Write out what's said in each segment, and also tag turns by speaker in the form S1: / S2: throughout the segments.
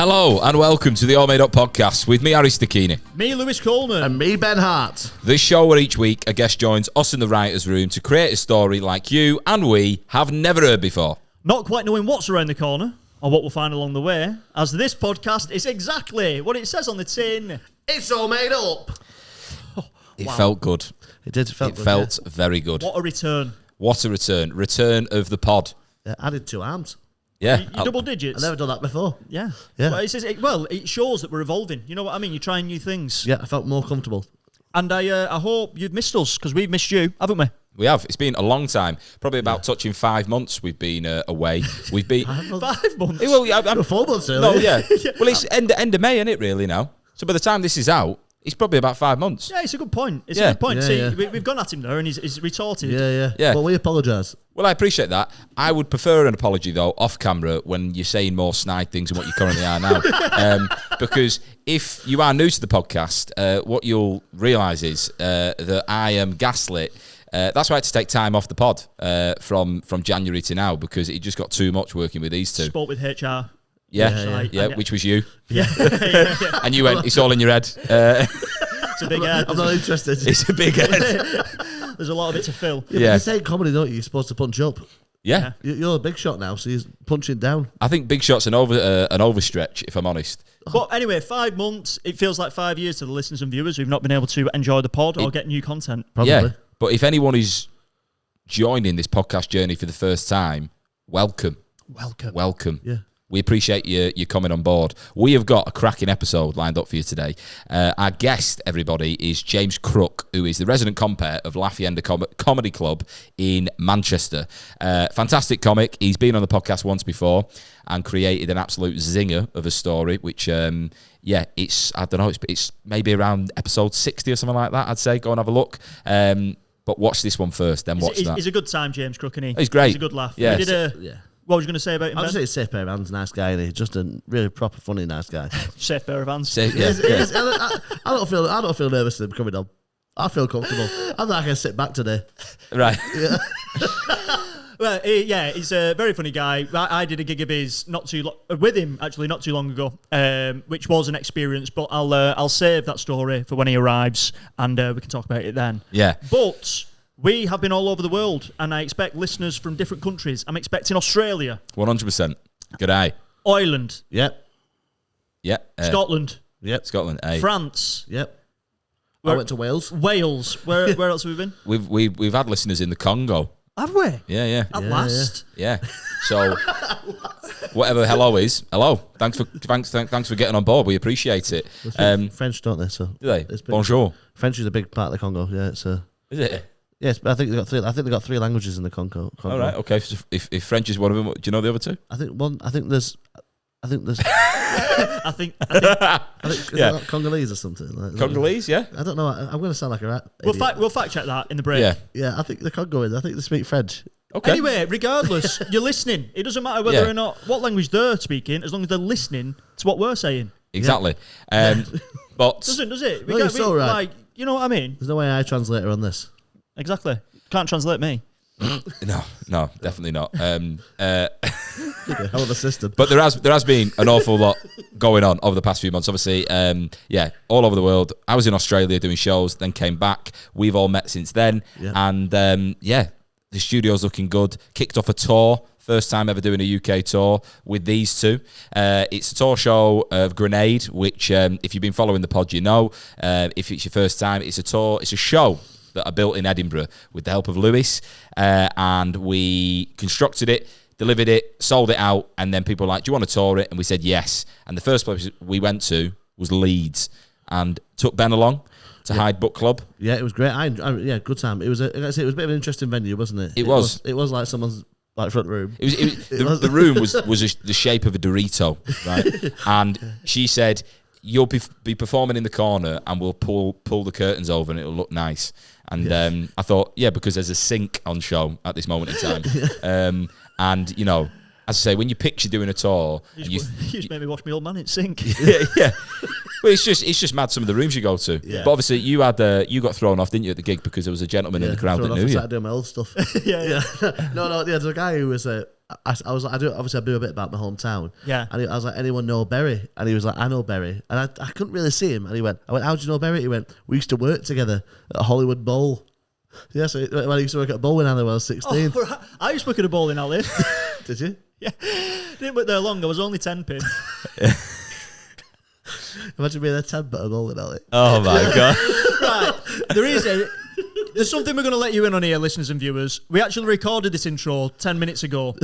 S1: Hello and welcome to the All Made Up podcast with me, Harry Stakini.
S2: Me, Lewis Coleman.
S3: And me, Ben Hart.
S1: This show where each week a guest joins us in the writer's room to create a story like you and we have never heard before.
S2: Not quite knowing what's around the corner or what we'll find along the way, as this podcast is exactly what it says on the tin.
S3: It's all made up.
S1: It felt good.
S3: It did.
S1: It felt very good.
S2: What a return.
S1: What a return. Return of the pod.
S3: Yeah, added 2 arms.
S1: Yeah.
S2: You double digits.
S3: I've never done that before.
S2: Yeah.
S3: Yeah.
S2: Well, it shows that we're evolving. You know what I mean? You're trying new things.
S3: Yeah, I felt more comfortable.
S2: And I hope you've missed us, because we've missed you, haven't we?
S1: We have. It's been a long time. Probably about touching 5 months we've been away. We've been...
S2: 5 months?
S1: Well, yeah, I'm
S3: 4 months early.
S1: No, yeah. Well, it's end of May, isn't it, really, now? So by the time this is out, it's probably about 5 months.
S2: Yeah, it's a good point. It's
S1: Yeah.
S2: a good point.
S3: Yeah,
S2: See,
S3: yeah.
S2: we've gone at him there, and he's retorted.
S1: Yeah.
S3: Well, we apologise.
S1: Well, I appreciate that. I would prefer an apology, though, off camera when you're saying more snide things than what you currently are now. Because if you are new to the podcast, what you'll realise is that I am gaslit. That's why I had to take time off the pod from January to now, because it just got too much working with these two.
S2: Spoke with HR.
S1: Yeah, which was you.
S2: Yeah.
S1: And you went, it's all in your head.
S2: It's a big head.
S3: I'm not interested.
S1: It's a big head.
S2: There's a lot of it to fill.
S3: Yeah, but you say comedy, don't you? You're supposed to punch up.
S1: Yeah.
S3: You're a big shot now, so you're punching down.
S1: I think big shot's an overstretch, if I'm honest.
S2: But anyway, 5 months, it feels like 5 years to the listeners and viewers who've not been able to enjoy the pod or get new content.
S3: Probably.
S1: Yeah, but if anyone is joining this podcast journey for the first time, welcome.
S3: Yeah.
S1: We appreciate you coming on board. We have got a cracking episode lined up for you today. Our guest, everybody, is James Crook, who is the resident compere of Lafayette Comedy Club in Manchester. Fantastic comic. He's been on the podcast once before and created an absolute zinger of a story, which, it's, I don't know, it's maybe around episode 60 or something like that, I'd say. Go and have a look. But watch this one first, then watch that.
S2: He's a good time, James Crook, isn't he?
S1: He's great.
S2: He's a good laugh.
S1: Yeah.
S2: What was you going to say about him,
S3: I'll
S2: Ben?
S3: just say he's a safe pair of hands, nice guy, and he's just a really proper, funny, nice guy.
S2: Safe pair of hands.
S1: Yeah.
S3: I don't feel nervous with him coming on. I feel comfortable. I'm like I can sit back today.
S1: Right.
S3: Yeah.
S2: Well, he's a very funny guy. I did a gig of his with him actually not too long ago, which was an experience. But I'll save that story for when he arrives, and we can talk about it then.
S1: Yeah.
S2: But we have been all over the world, and I expect listeners from different countries. I'm expecting Australia,
S1: 100%. Good eye.
S2: Ireland,
S3: Yep.
S1: Yeah.
S2: Scotland,
S3: Yep.
S1: Scotland.
S2: France,
S3: Yep. I went to Wales.
S2: Wales. Where else have we been?
S1: We've had listeners in the Congo.
S2: Have we?
S1: Yeah.
S2: At last.
S1: Yeah. So whatever hello is, hello. Thanks for getting on board. We appreciate it.
S3: French, don't they? So
S1: Do they?
S3: it's big.
S1: Bonjour.
S3: French is a big part of the Congo. Yeah, it's
S1: Is it?
S3: yes, but I think they got 3 languages in the Congo.
S1: All right. Okay. If French is one of them, do you know the other two?
S3: I think there's.
S2: I think
S3: Is
S1: Yeah.
S3: that Congolese or something? Like,
S1: Congolese. Yeah.
S3: I don't know. I'm going to sound like a rat.
S2: we'll fact check that in the break.
S1: Yeah.
S3: Yeah, I think the Congoans. I think they speak French.
S1: Okay.
S2: Anyway, regardless, you're listening. It doesn't matter whether or not what language they're speaking, as long as they're listening to what we're saying.
S1: Exactly. But
S2: Does it?
S3: No, you're so right.
S2: Like, you know what I mean?
S3: There's no way I translate her on this.
S2: Exactly. Can't translate me.
S1: no, definitely not.
S3: Hell of a system.
S1: But there has been an awful lot going on over the past few months. Obviously, all over the world. I was in Australia doing shows, then came back. We've all met since then, and the studio's looking good. Kicked off a tour. First time ever doing a UK tour with these two. It's a tour show of Grandad, which if you've been following the pod, you know. If it's your first time, it's a show that I built in Edinburgh with the help of Lewis, and we constructed it, delivered it, sold it out, and then people were like, do you want to tour it? And we said yes. And the first place we went to was Leeds, and took Ben along to Hyde Book Club.
S3: Yeah, it was great. Good time. It was a bit of an interesting venue, wasn't it?
S1: It was
S3: like someone's front room.
S1: The room was the shape of a Dorito, right? And she said, you'll be performing in the corner, and we'll pull the curtains over, and it'll look nice. And I thought, because there's a sink on show at this moment in time, and you know, as I say, when you picture doing a tour,
S2: You just made me watch my old man in sink.
S1: yeah. Well, it's just mad some of the rooms you go to.
S3: Yeah.
S1: But obviously, you got thrown off, didn't you, at the gig because there was a gentleman in the crowd that knew you.
S3: I started doing my old stuff.
S2: yeah.
S3: No. There's a guy who was I was like, I knew a bit about my hometown.
S2: Yeah.
S3: And I was like, anyone know Berry? And he was like, I know Berry. And I couldn't really see him. And I went, how do you know Berry? He went, we used to work together at Hollywood Bowl. Yeah, so when I used to work at a bowling alley when I was 16.
S2: Oh, right. I used to work at a bowling alley.
S3: Did you?
S2: Yeah. Didn't work there long. I was only 10 pin.
S3: Imagine being a 10 at a bowling alley.
S1: Oh my God.
S2: Right. There's something we're going to let you in on here, listeners and viewers. We actually recorded this intro 10 minutes ago.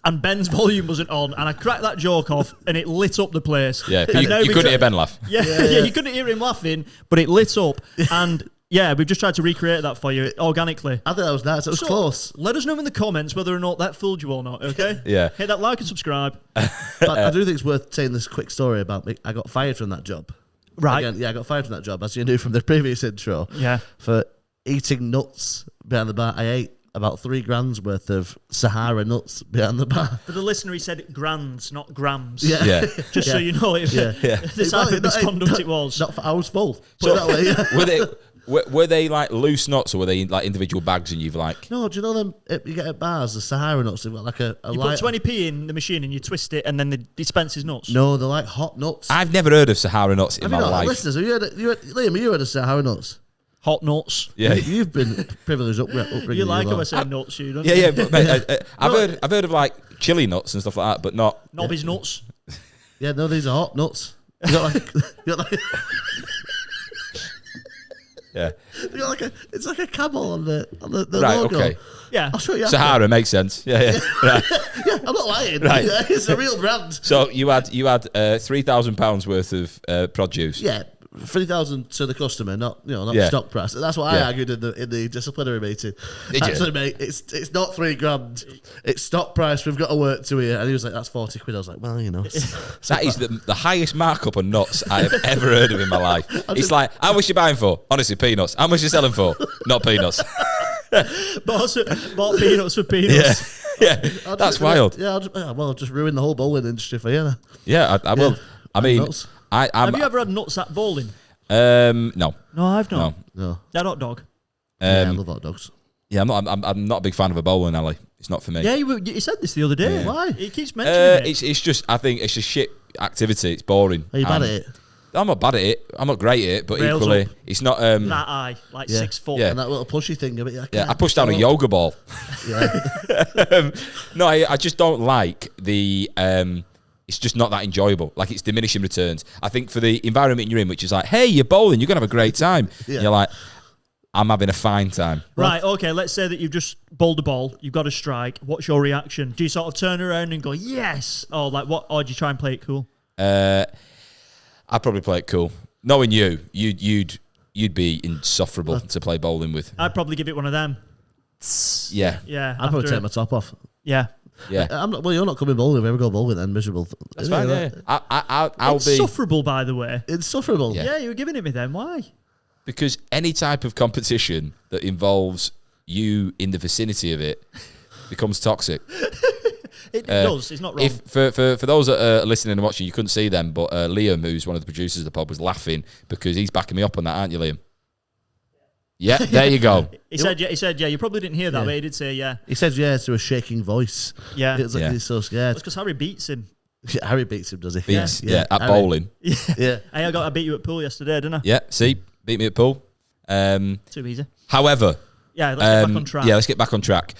S2: And Ben's volume wasn't on, and I cracked that joke off, and it lit up the place.
S1: Yeah, you couldn't hear Ben laugh.
S2: Yeah, you couldn't hear him laughing, but it lit up. And yeah, we've just tried to recreate that for you organically.
S3: I think that was nice. It was close.
S2: Let us know in the comments whether or not that fooled you or not, okay?
S1: Yeah.
S2: Hit that like and subscribe.
S3: But I do think it's worth saying this quick story about me. I got fired from that job.
S2: Right.
S3: Again, I got fired from that job, as you knew from the previous intro.
S2: Yeah.
S3: For eating nuts behind the bar. I ate about 3 grams worth of Sahara nuts behind the bar.
S2: For the listener, he said grands, not grams.
S1: Yeah.
S2: Just so you know, the type of misconduct it was.
S3: I was full. Put it that way, yeah.
S1: Were they like loose nuts, or were they like individual bags and you've like...
S3: No, do you know them you get at bars, the Sahara nuts? They've got like a
S2: You
S3: light...
S2: put 20p in the machine and you twist it and then it dispenses nuts?
S3: No, they're like hot nuts.
S1: I've never heard of Sahara nuts in
S3: Have
S1: my
S3: you not?
S1: life.
S3: Listeners, Liam, have you heard of Sahara nuts?
S2: Hot nuts.
S1: Yeah.
S3: You've been privileged upbringing.
S2: You like how I say nuts, you don't
S1: Yeah, but mate, I've heard of like chili nuts and stuff like that, but not...
S2: Nobby's nuts.
S3: Yeah, no, these are hot nuts. You got like...
S1: Yeah.
S3: You got like it's like a camel on the
S1: Right,
S3: logo.
S1: okay.
S2: Yeah.
S3: I'll show you.
S1: Sahara makes sense. Yeah. Right.
S3: Yeah, I'm not lying.
S1: Right.
S3: Yeah, it's a real brand.
S1: So you had £3,000 worth of produce.
S3: Yeah, 3,000 to the customer, not
S1: Yeah.
S3: stock price. That's what I argued in the disciplinary meeting.
S1: Did you?
S3: Actually, mate, it's not 3 grand. It's stock price. We've got to work to here. And he was like, "That's 40 quid." I was like, "Well,
S1: That is the highest markup on nuts I have ever heard of in my life. It's like, how much you buying for? Honestly, peanuts. How much you selling for? Not peanuts.
S2: Bought peanuts for peanuts.
S1: Yeah. That's wild.
S3: Yeah, I'll just ruin the whole bowling industry for you.
S1: Yeah, I will. I mean,
S3: nuts.
S2: Have you ever had nuts at bowling?
S1: No.
S2: No, I've not.
S3: No.
S2: That hot dog.
S3: Yeah, I love hot dogs.
S1: Yeah, I'm not a big fan of a bowling alley. It's not for me.
S2: Yeah, you said this the other day.
S1: Yeah.
S2: Why? He keeps mentioning it.
S1: It's just, I think it's a shit activity. It's boring.
S3: Are you bad at it?
S1: I'm not bad at it. I'm not great at it, but
S2: Rails
S1: equally,
S2: up.
S1: it's not.
S2: That eye, like
S3: Yeah.
S2: 6 foot.
S1: Yeah.
S3: And that little pushy thing.
S1: I pushed down a yoga ball.
S3: Yeah.
S1: No, I just don't like the. It's just not that enjoyable. Like, it's diminishing returns. I think for the environment you're in, which is like, hey, you're bowling, you're gonna have a great time.
S3: Yeah.
S1: You're like, I'm having a fine time.
S2: Right, okay, let's say that you've just bowled a ball, you've got a strike. What's your reaction? Do you sort of turn around and go, yes? Or like what? Or do you try and play it cool?
S1: I'd probably play it cool. Knowing you'd be insufferable to play bowling with.
S2: I'd probably give it one of them.
S1: Yeah.
S2: Yeah.
S3: I'd probably take my top off.
S2: Yeah.
S1: Yeah.
S3: Well, you're not coming bowling. If we ever go bowling, then miserable.
S1: That's fine, yeah. I'll
S2: It's
S1: be...
S2: sufferable, by the way.
S3: Insufferable.
S1: Yeah.
S2: Yeah, you were giving it me then. Why?
S1: Because any type of competition that involves you in the vicinity of it becomes toxic.
S2: It does. It's not wrong.
S1: If for those that are listening and watching, you couldn't see them, but Liam, who's one of the producers of the pod, was laughing because he's backing me up on that, aren't you, Liam? Yeah, there you go.
S2: He said, yeah. You probably didn't hear that, but he did say, yeah.
S3: He said yeah to a shaking voice.
S2: Yeah.
S3: It's like he's so scared.
S2: That's because Harry beats him.
S3: Yeah, Harry beats him, does he?
S1: Beats, yeah, at
S3: Harry.
S1: bowling.
S2: Yeah.
S3: Yeah.
S2: Hey, I beat you at pool yesterday, didn't I?
S1: Yeah, see, beat me at pool.
S2: Too easy.
S1: However,
S2: Yeah, let's get back on track.
S1: Yeah, let's get back on track.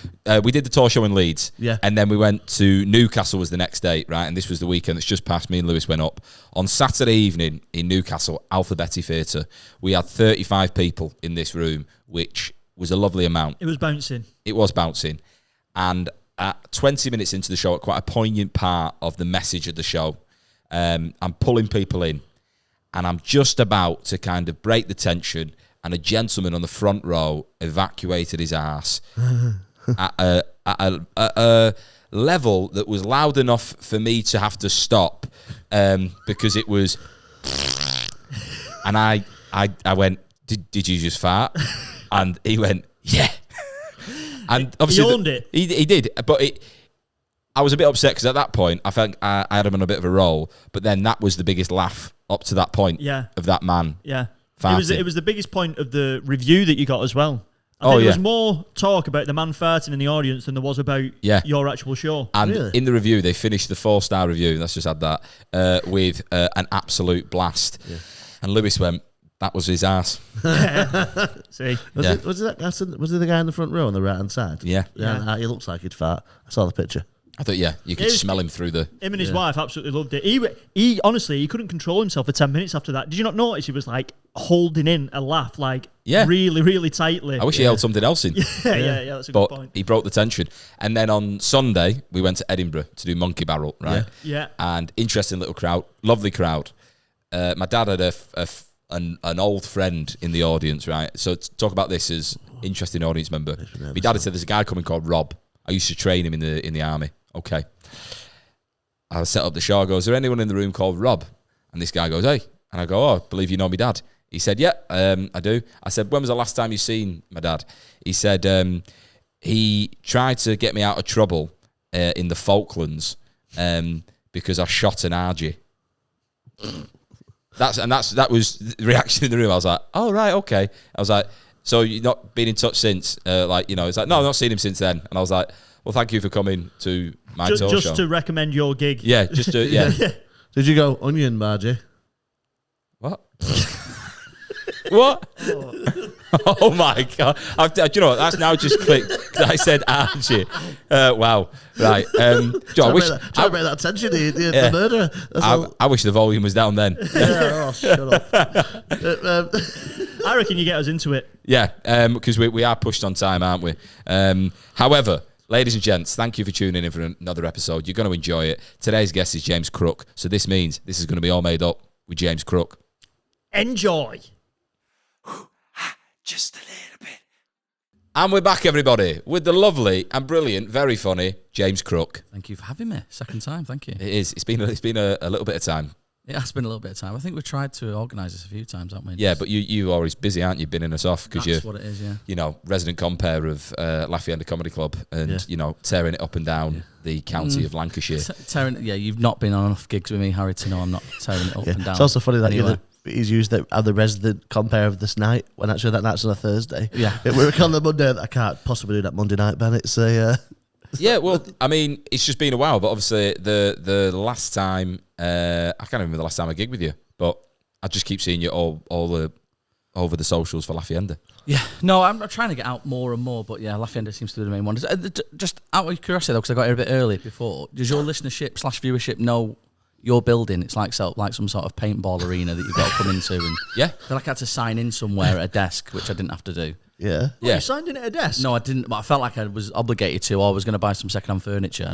S1: We did the tour show in Leeds, and then we went to Newcastle was the next day, right? And this was the weekend that's just passed. Me and Lewis went up. On Saturday evening in Newcastle, Alphabetti Theatre, we had 35 people in this room, which was a lovely amount.
S2: It was bouncing.
S1: It was bouncing. And at 20 minutes into the show, at quite a poignant part of the message of the show, I'm pulling people in, and I'm just about to kind of break the tension, and a gentleman on the front row evacuated his ass at a level that was loud enough for me to have to stop because it was... And I went, did you just fart? And he went, yeah. And obviously
S2: he owned it.
S1: He did, but I was a bit upset because at that point I felt I had him on a bit of a roll. But then that was the biggest laugh up to that point of that man.
S2: Yeah.
S1: Farting.
S2: It was the biggest point of the review that you got as well. I think there was more talk about the man farting in the audience than there was about your actual show.
S1: And in the review, they finished the 4-star review, let's just add that, with an absolute blast. Yeah. And Lewis went, that was his ass.
S2: See?
S3: Was it the guy in the front row on the right-hand side?
S1: Yeah.
S3: He looks like he'd fart. I saw the picture.
S1: I thought, you could smell him through the...
S2: Him and his wife absolutely loved it. He honestly, he couldn't control himself for 10 minutes after that. Did you not notice he was like holding in a laugh, like really, really tightly?
S1: I wish he held something else in.
S2: Yeah, that's a good point.
S1: He broke the tension. And then on Sunday, we went to Edinburgh to do Monkey Barrel, right?
S2: Yeah.
S1: And interesting little crowd, lovely crowd. My dad had an old friend in the audience, right? So to talk about this as interesting audience member. My dad had said there's a guy coming called Rob. I used to train him in the army. Okay. I set up the show. I go, is there anyone in the room called Rob? And this guy goes, hey. And I go, oh, I believe you know me dad. He said, yeah, I do. I said, when was the last time you seen my dad? He said, he tried to get me out of trouble in the Falklands because I shot an RG. That was the reaction in the room. I was like, oh, right, okay. I was like, so you've not been in touch since? He's like, no, I've not seen him since then. And I was like, well, thank you for coming to my talk show.
S2: Just to recommend your gig.
S1: Yeah, just to,
S3: Did you go onion, Margie?
S1: What? What? Oh my God. Do you know what? That's now just clicked. I said Archie. Wow. Right. I wish...
S3: Try to break that tension, the murderer.
S1: I wish the volume was down then.
S3: Shut up.
S2: I reckon you get us into it.
S1: Yeah, because we are pushed on time, aren't we? However... Ladies and gents, thank you for tuning in for another episode. You're going to enjoy it. Today's guest is James Crook, so this means this is going to be all made up with James Crook.
S2: Enjoy.
S1: Just a little bit. And we're back, everybody, with the lovely and brilliant, very funny James Crook.
S4: Thank you for having me. Second time, thank you.
S1: It is. It's been a little bit of time.
S4: It has been a little bit of time. I think we've tried to organise this a few times, haven't we?
S1: Yeah, but you're always busy, aren't you? Binning us off because you're
S4: what it is, yeah.
S1: You know, resident compere of Lafayette Comedy Club, and you know, tearing it up and down the county of Lancashire.
S4: You've not been on enough gigs with me, Harry, to know I'm not tearing it up and down.
S3: It's also funny that he's used the resident compare of this night when actually that's on a Thursday.
S4: Yeah,
S3: we're on the Monday. I can't possibly do that Monday night, Ben. It's a.
S1: Yeah, well, I mean, it's just been a while, but obviously the last time, I can't remember the last time I gigged with you, but I just keep seeing you all over the socials for Lafayette.
S4: Yeah, no, I'm trying to get out more and more, but yeah, Lafayette seems to be the main one. Just out of curiosity though, because I got here a bit early before, does your listenership/viewership know your building? It's like some sort of paintball arena that you've got to come into, and I feel like I had to sign in somewhere at a desk, which I didn't have to do.
S3: Yeah.
S2: You signed in at a desk?
S4: No, I didn't. But I felt like I was obligated to, or I was going to buy some second-hand furniture.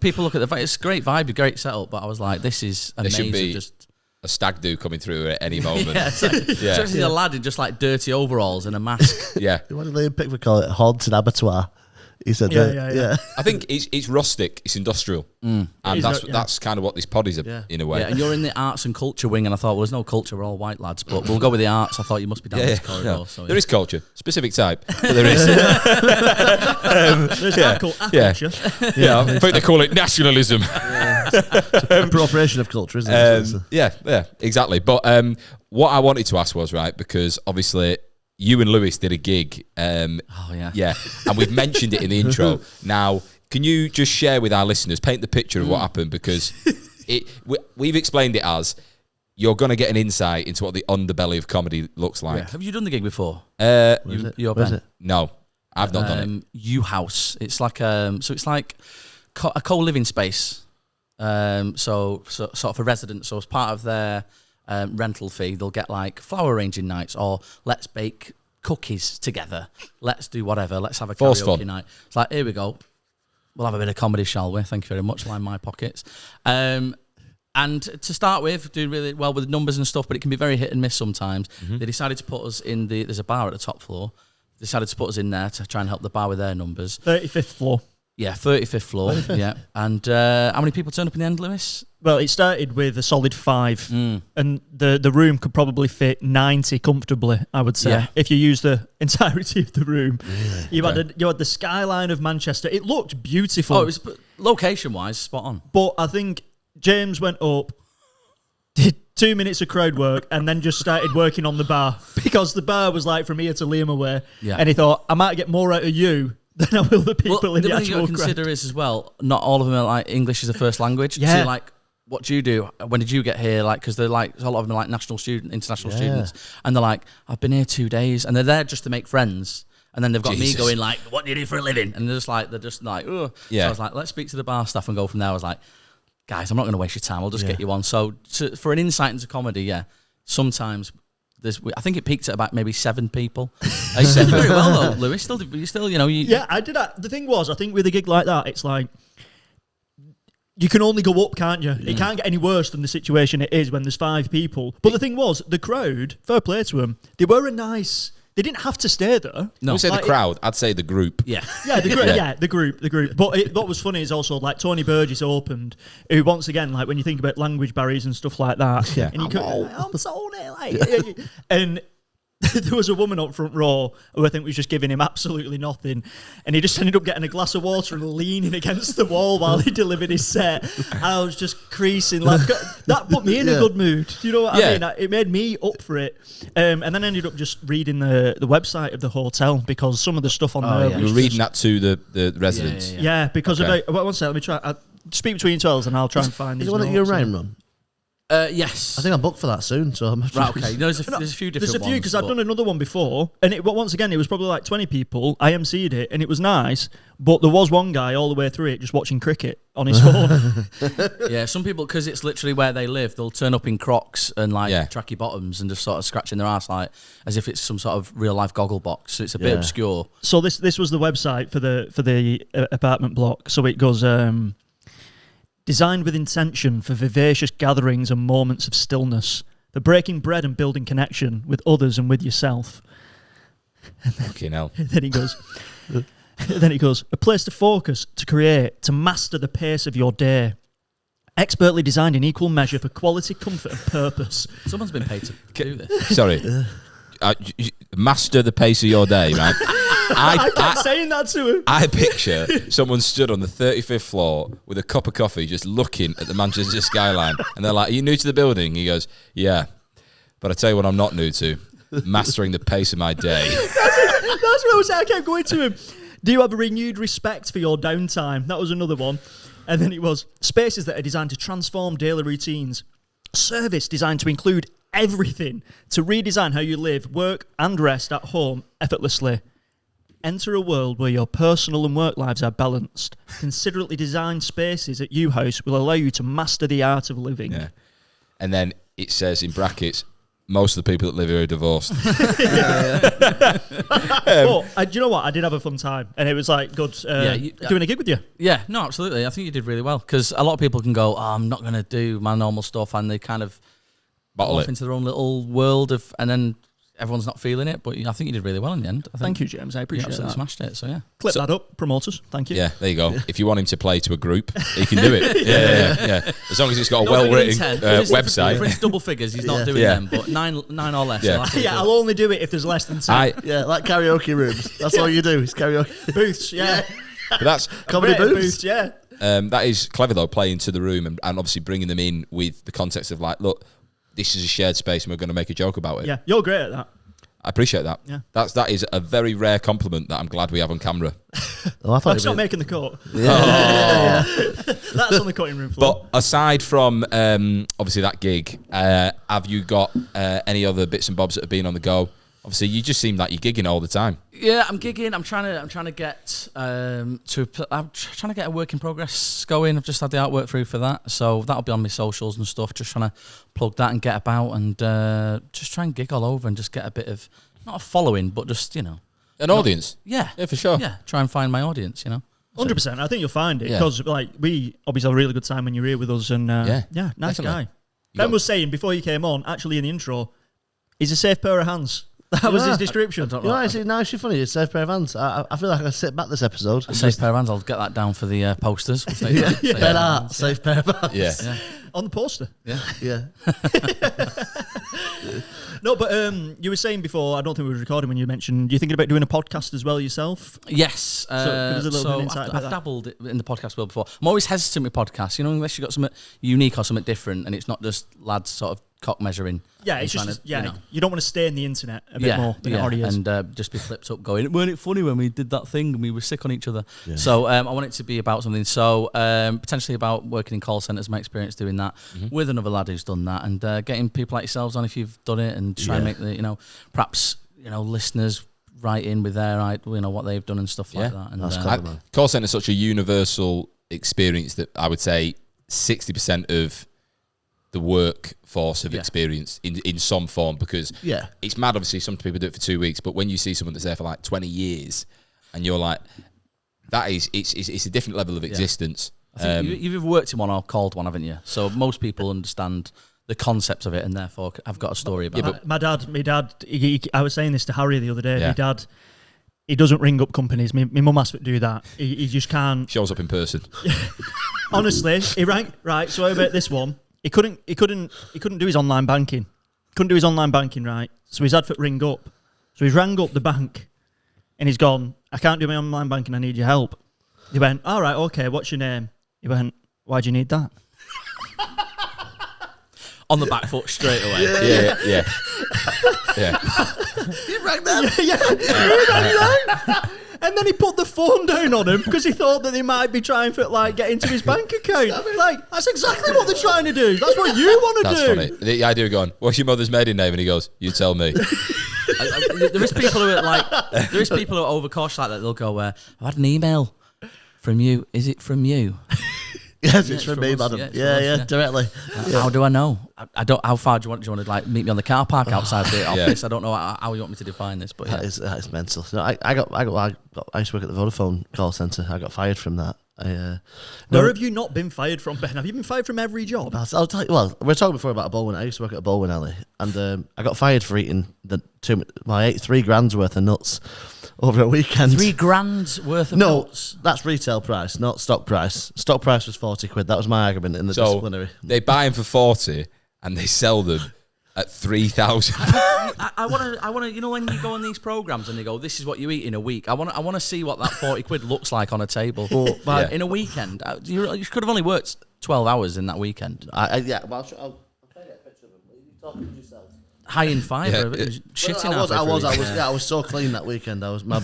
S4: People look at the... It's a great vibe, great setup, but I was like, this is amazing.
S1: There should be a stag do coming through at any moment.
S4: Especially a lad in just like dirty overalls and a mask.
S3: What did Liam Pickford call it? Haunted abattoir. He said
S1: I think it's rustic, it's industrial. And that's kind of what this pod is in a way.
S4: Yeah, and you're in the arts and culture wing, and I thought, well, there's no culture, we're all white lads, but we'll go with the arts. I thought you must be down this corridor.
S1: No. So, there is culture, specific type, but there is.
S2: There's culture.
S1: Yeah, I think they call it nationalism.
S3: Appropriation of culture, isn't it?
S1: Yeah, exactly. But what I wanted to ask was, right, because obviously... You and Lewis did a gig. And we've mentioned it in the intro. Now, can you just share with our listeners, paint the picture of what happened? Because we've explained it as you're going to get an insight into what the underbelly of comedy looks like.
S4: Yeah. Have you done the gig before?
S3: Where is it?
S1: No, I've not done it.
S4: U-House. It's like it's like a co-living space. So sort of a resident. So as part of their rental fee, they'll get like flower arranging nights, or let's bake cookies together, let's do whatever, let's have a karaoke night. It's like, here we go, we'll have a bit of comedy, shall we? Thank you very much. Line my pockets. And to start with, doing really well with numbers and stuff, but it can be very hit and miss sometimes. They decided to put us in there's a bar at the top floor. They decided to put us in there to try and help the bar with their numbers.
S2: 35th floor.
S4: Yeah, 35th floor. Yeah. And how many people turned up in the end, Lewis?
S2: Well, it started with a solid 5, and the room could probably fit 90 comfortably, I would say, if you use the entirety of the room. Really? You had the skyline of Manchester. It looked beautiful.
S4: Oh, it was location-wise spot on.
S2: But I think James went up, 2 minutes of crowd work, and then just started working on the bar because the bar was like from here to Liam away.
S4: Yeah.
S2: And he thought, I might get more out of you than I will the people in the
S4: thing you
S2: actual
S4: got to
S2: crowd.
S4: consider is as well, not all of them are like English is a first language.
S2: Yeah.
S4: So you're like, what do you do? When did you get here? Like, because they're like, a lot of them are like international students, and they're like, I've been here 2 days, and they're there just to make friends. And then they've got me going like, what do you do for a living? And they're just like, oh. Yeah. So I was like, let's speak to the bar staff and go from there. I was like, guys, I'm not going to waste your time. I'll just get you on. So for an insight into comedy, sometimes I think it peaked at about maybe 7 people. You said very well though, Lewis.
S2: Yeah, I did that. The thing was, I think with a gig like that, it's like, you can only go up, can't you? It can't get any worse than the situation it is when there's 5 people. But the thing was, the crowd, fair play to them, they were a nice... They didn't have to stay there.
S1: No, say the crowd. I'd say the group.
S4: Yeah,
S2: the group. But what was funny is also like Tony Burgess opened, who once again, like when you think about language barriers and stuff like that, and you I'm Tony, like, and there was a woman up front row who I think was just giving him absolutely nothing, and he just ended up getting a glass of water and leaning against the wall while he delivered his set. And I was just creasing. Like that put me in a good mood. Do you know what I mean? It made me up for it. And then I ended up just reading the website of the hotel because some of the stuff on there.
S1: You were reading that to the residents.
S2: Yeah, because one second, let me try. I'll speak between yourselves and I'll try and find these.
S3: Is it one that you're Ryan?
S4: Yes.
S3: I think I'm booked for that soon, so I'm
S4: right. Okay, there's a few different ones.
S2: There's a few because I've done another one before, and once again it was probably like 20 people. I emceed it, and it was nice, but there was one guy all the way through it just watching cricket on his phone.
S4: Yeah, some people, because it's literally where they live, they'll turn up in Crocs and like tracky bottoms and just sort of scratching their ass like as if it's some sort of real life goggle box. So it's a bit obscure.
S2: So this was the website for the apartment block. So it goes. Designed with intention for vivacious gatherings and moments of stillness, for breaking bread and building connection with others and with yourself. And then he goes, a place to focus, to create, to master the pace of your day. Expertly designed in equal measure for quality, comfort and purpose.
S4: Someone's been paid to do this.
S1: Sorry. Master the pace of your day, right?
S2: I kept saying that to him.
S1: I picture someone stood on the 35th floor with a cup of coffee just looking at the Manchester skyline, and they're like, are you new to the building? He goes, yeah, but I tell you what I'm not new to, mastering the pace of my day.
S2: That's what I was saying. I kept going to him. Do you have a renewed respect for your downtime? That was another one. And then it was spaces that are designed to transform daily routines. Service designed to include everything, to redesign how you live, work and rest at home effortlessly. Enter a world where your personal and work lives are balanced. Considerately designed spaces at U-House will allow you to master the art of living.
S1: Yeah. And then it says in brackets, most of the people that live here are divorced.
S2: Do you know what? I did have a fun time, and it was like good doing a gig with you.
S4: Yeah, no, absolutely. I think you did really well because a lot of people can go, I'm not going to do my normal stuff, and they kind of
S1: bottle
S4: off into their own little world of, and then everyone's not feeling it, but I think you did really well in the end.
S2: Thank you, James. I appreciate
S4: that. You
S2: absolutely
S4: smashed it, so yeah.
S2: Clip that up, promoters. Thank you.
S1: Yeah, there you go. If you want him to play to a group, he can do it. Yeah. As long as it's got a well-written website.
S4: For his double figures, he's not doing them, but nine or less.
S2: Yeah, I'll only do it if there's less than 10.
S3: Like karaoke rooms. That's all you do, is karaoke.
S2: Booths, yeah.
S1: But that's
S3: comedy booths.
S2: Yeah.
S1: That is clever, though, playing to the room and obviously bringing them in with the context of like, look, this is a shared space and we're going to make a joke about it.
S2: Yeah, you're great at that.
S1: I appreciate that.
S2: Yeah.
S1: That is a very rare compliment that I'm glad we have on camera.
S2: That's not making the cut. Yeah. That's on the cutting room floor.
S1: But aside from obviously that gig, have you got any other bits and bobs that have been on the go? Obviously, you just seem like you're gigging all the time.
S4: Yeah, I'm gigging. I'm trying to get I'm trying to get a work in progress going. I've just had the artwork through for that, so that'll be on my socials and stuff. Just trying to plug that and get about and just try and gig all over and just get a bit of not a following, but just
S1: an audience.
S4: Yeah,
S1: for sure.
S4: Yeah, try and find my audience.
S2: 100%. I think you'll find it because like we obviously had a really good time when you were here with us, and nice
S1: definitely.
S2: guy. Ben was saying before you came on, actually in the intro, he's a safe pair of hands. That was his description.
S3: It's actually funny. It's a safe pair of hands. I feel like I can sit back this episode.
S4: A safe pair of hands. I'll get that down for the posters.
S3: Ben Art, safe pair of hands.
S1: Yeah.
S2: On the poster.
S3: Yeah.
S2: No, but you were saying before, I don't think we were recording when you mentioned, you're thinking about doing a podcast as well yourself?
S4: Yes.
S2: So give us a little bit of insight about
S4: I've dabbled in the podcast world before. I'm always hesitant with podcasts, unless you've got something unique or something different and it's not just lads sort of cock measuring.
S2: Yeah, it's just you don't want to stay in the internet a bit more than it already is.
S4: And just be flipped up going, weren't it funny when we did that thing and we were sick on each other? Yeah. So I want it to be about something. So potentially about working in call centres, my experience doing that with another lad who's done that, and getting people like yourselves on if you've done it, and try and make the, perhaps, listeners write in with their, what they've done and stuff like that. And
S1: call centre is such a universal experience that I would say 60% of the workforce of experience in some form, because it's mad. Obviously, some people do it for 2 weeks, but when you see someone that's there for like 20 years, and you're like, it's a different level of existence.
S4: I think you've worked in one or called one, haven't you? So most people understand the concept of it, and therefore I've got a story about it. My dad,
S2: I was saying this to Harry the other day. My dad, he doesn't ring up companies. My mum has to do that. He just can't.
S1: Shows up in person.
S2: Honestly, he rang right. So about this one, he couldn't do his online banking. Couldn't do his online banking right. So he's had to ring up. So he's rang up the bank, and he's gone, I can't do my online banking. I need your help. He went, all right, okay. What's your name? He went, why do you need that?
S4: On the back foot straight away.
S1: Yeah.
S3: He rang them.
S2: He rang them. And then he put the phone down on him because he thought that they might be trying for get into his bank account. That's exactly what they're trying to do. That's what you want to do.
S1: That's funny. The idea of going, what's your mother's maiden name? And he goes, you tell me.
S4: There is people who are overcautious like that. They'll go, I've had an email from you. Is it from you?
S3: Yes, it's from me, madam. Yeah, directly.
S4: How do I know? I don't. How far do you want to meet me on the car park outside the office? I don't know how you want me to define this, but
S3: that is mental. No, I used to work at the Vodafone call centre. I got fired from that.
S2: Where have you not been fired from, Ben? Have you been fired from every job?
S3: I'll tell you. Well, we were talking before about a bowling. I used to work at a bowling alley, and I got fired for eating I ate $3,000 worth of nuts over a weekend.
S4: $3,000 worth of nuts?
S3: No, that's retail price, not stock price. Stock price was 40 quid. That was my argument in the disciplinary.
S1: They buy them for 40 and they sell them at 3,000.
S4: I want to. When you go on these programs and they go, "This is what you eat in a week." I want to see what that 40 quid looks like on a table. In a weekend. You could have only worked 12 hours in that weekend.
S3: Well, I'll try to get a picture of them. Are you talking to yourself?
S4: High in fibre, it was shitting out.
S3: I was so clean that weekend. I was mad.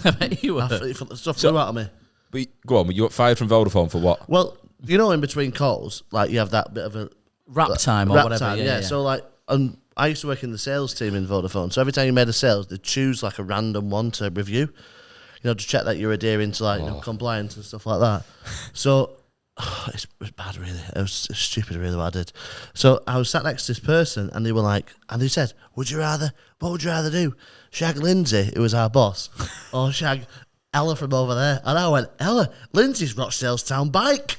S3: Stuff flew out of me.
S1: But go on, you got fired from Vodafone for what?
S3: Well, in between calls, you have that bit of a
S4: wrap time or whatever. Yeah.
S3: So I used to work in the sales team in Vodafone. So every time you made a sales, they'd choose a random one to review, to check that you're adhering to compliance and stuff like that. So it was bad, really. It was stupid, really, what I did. So I was sat next to this person, and they were and they said, what would you rather do? Shag Lindsay, who was our boss, or shag Ella from over there? And I went, Ella, Lindsay's Rochdale's town bike.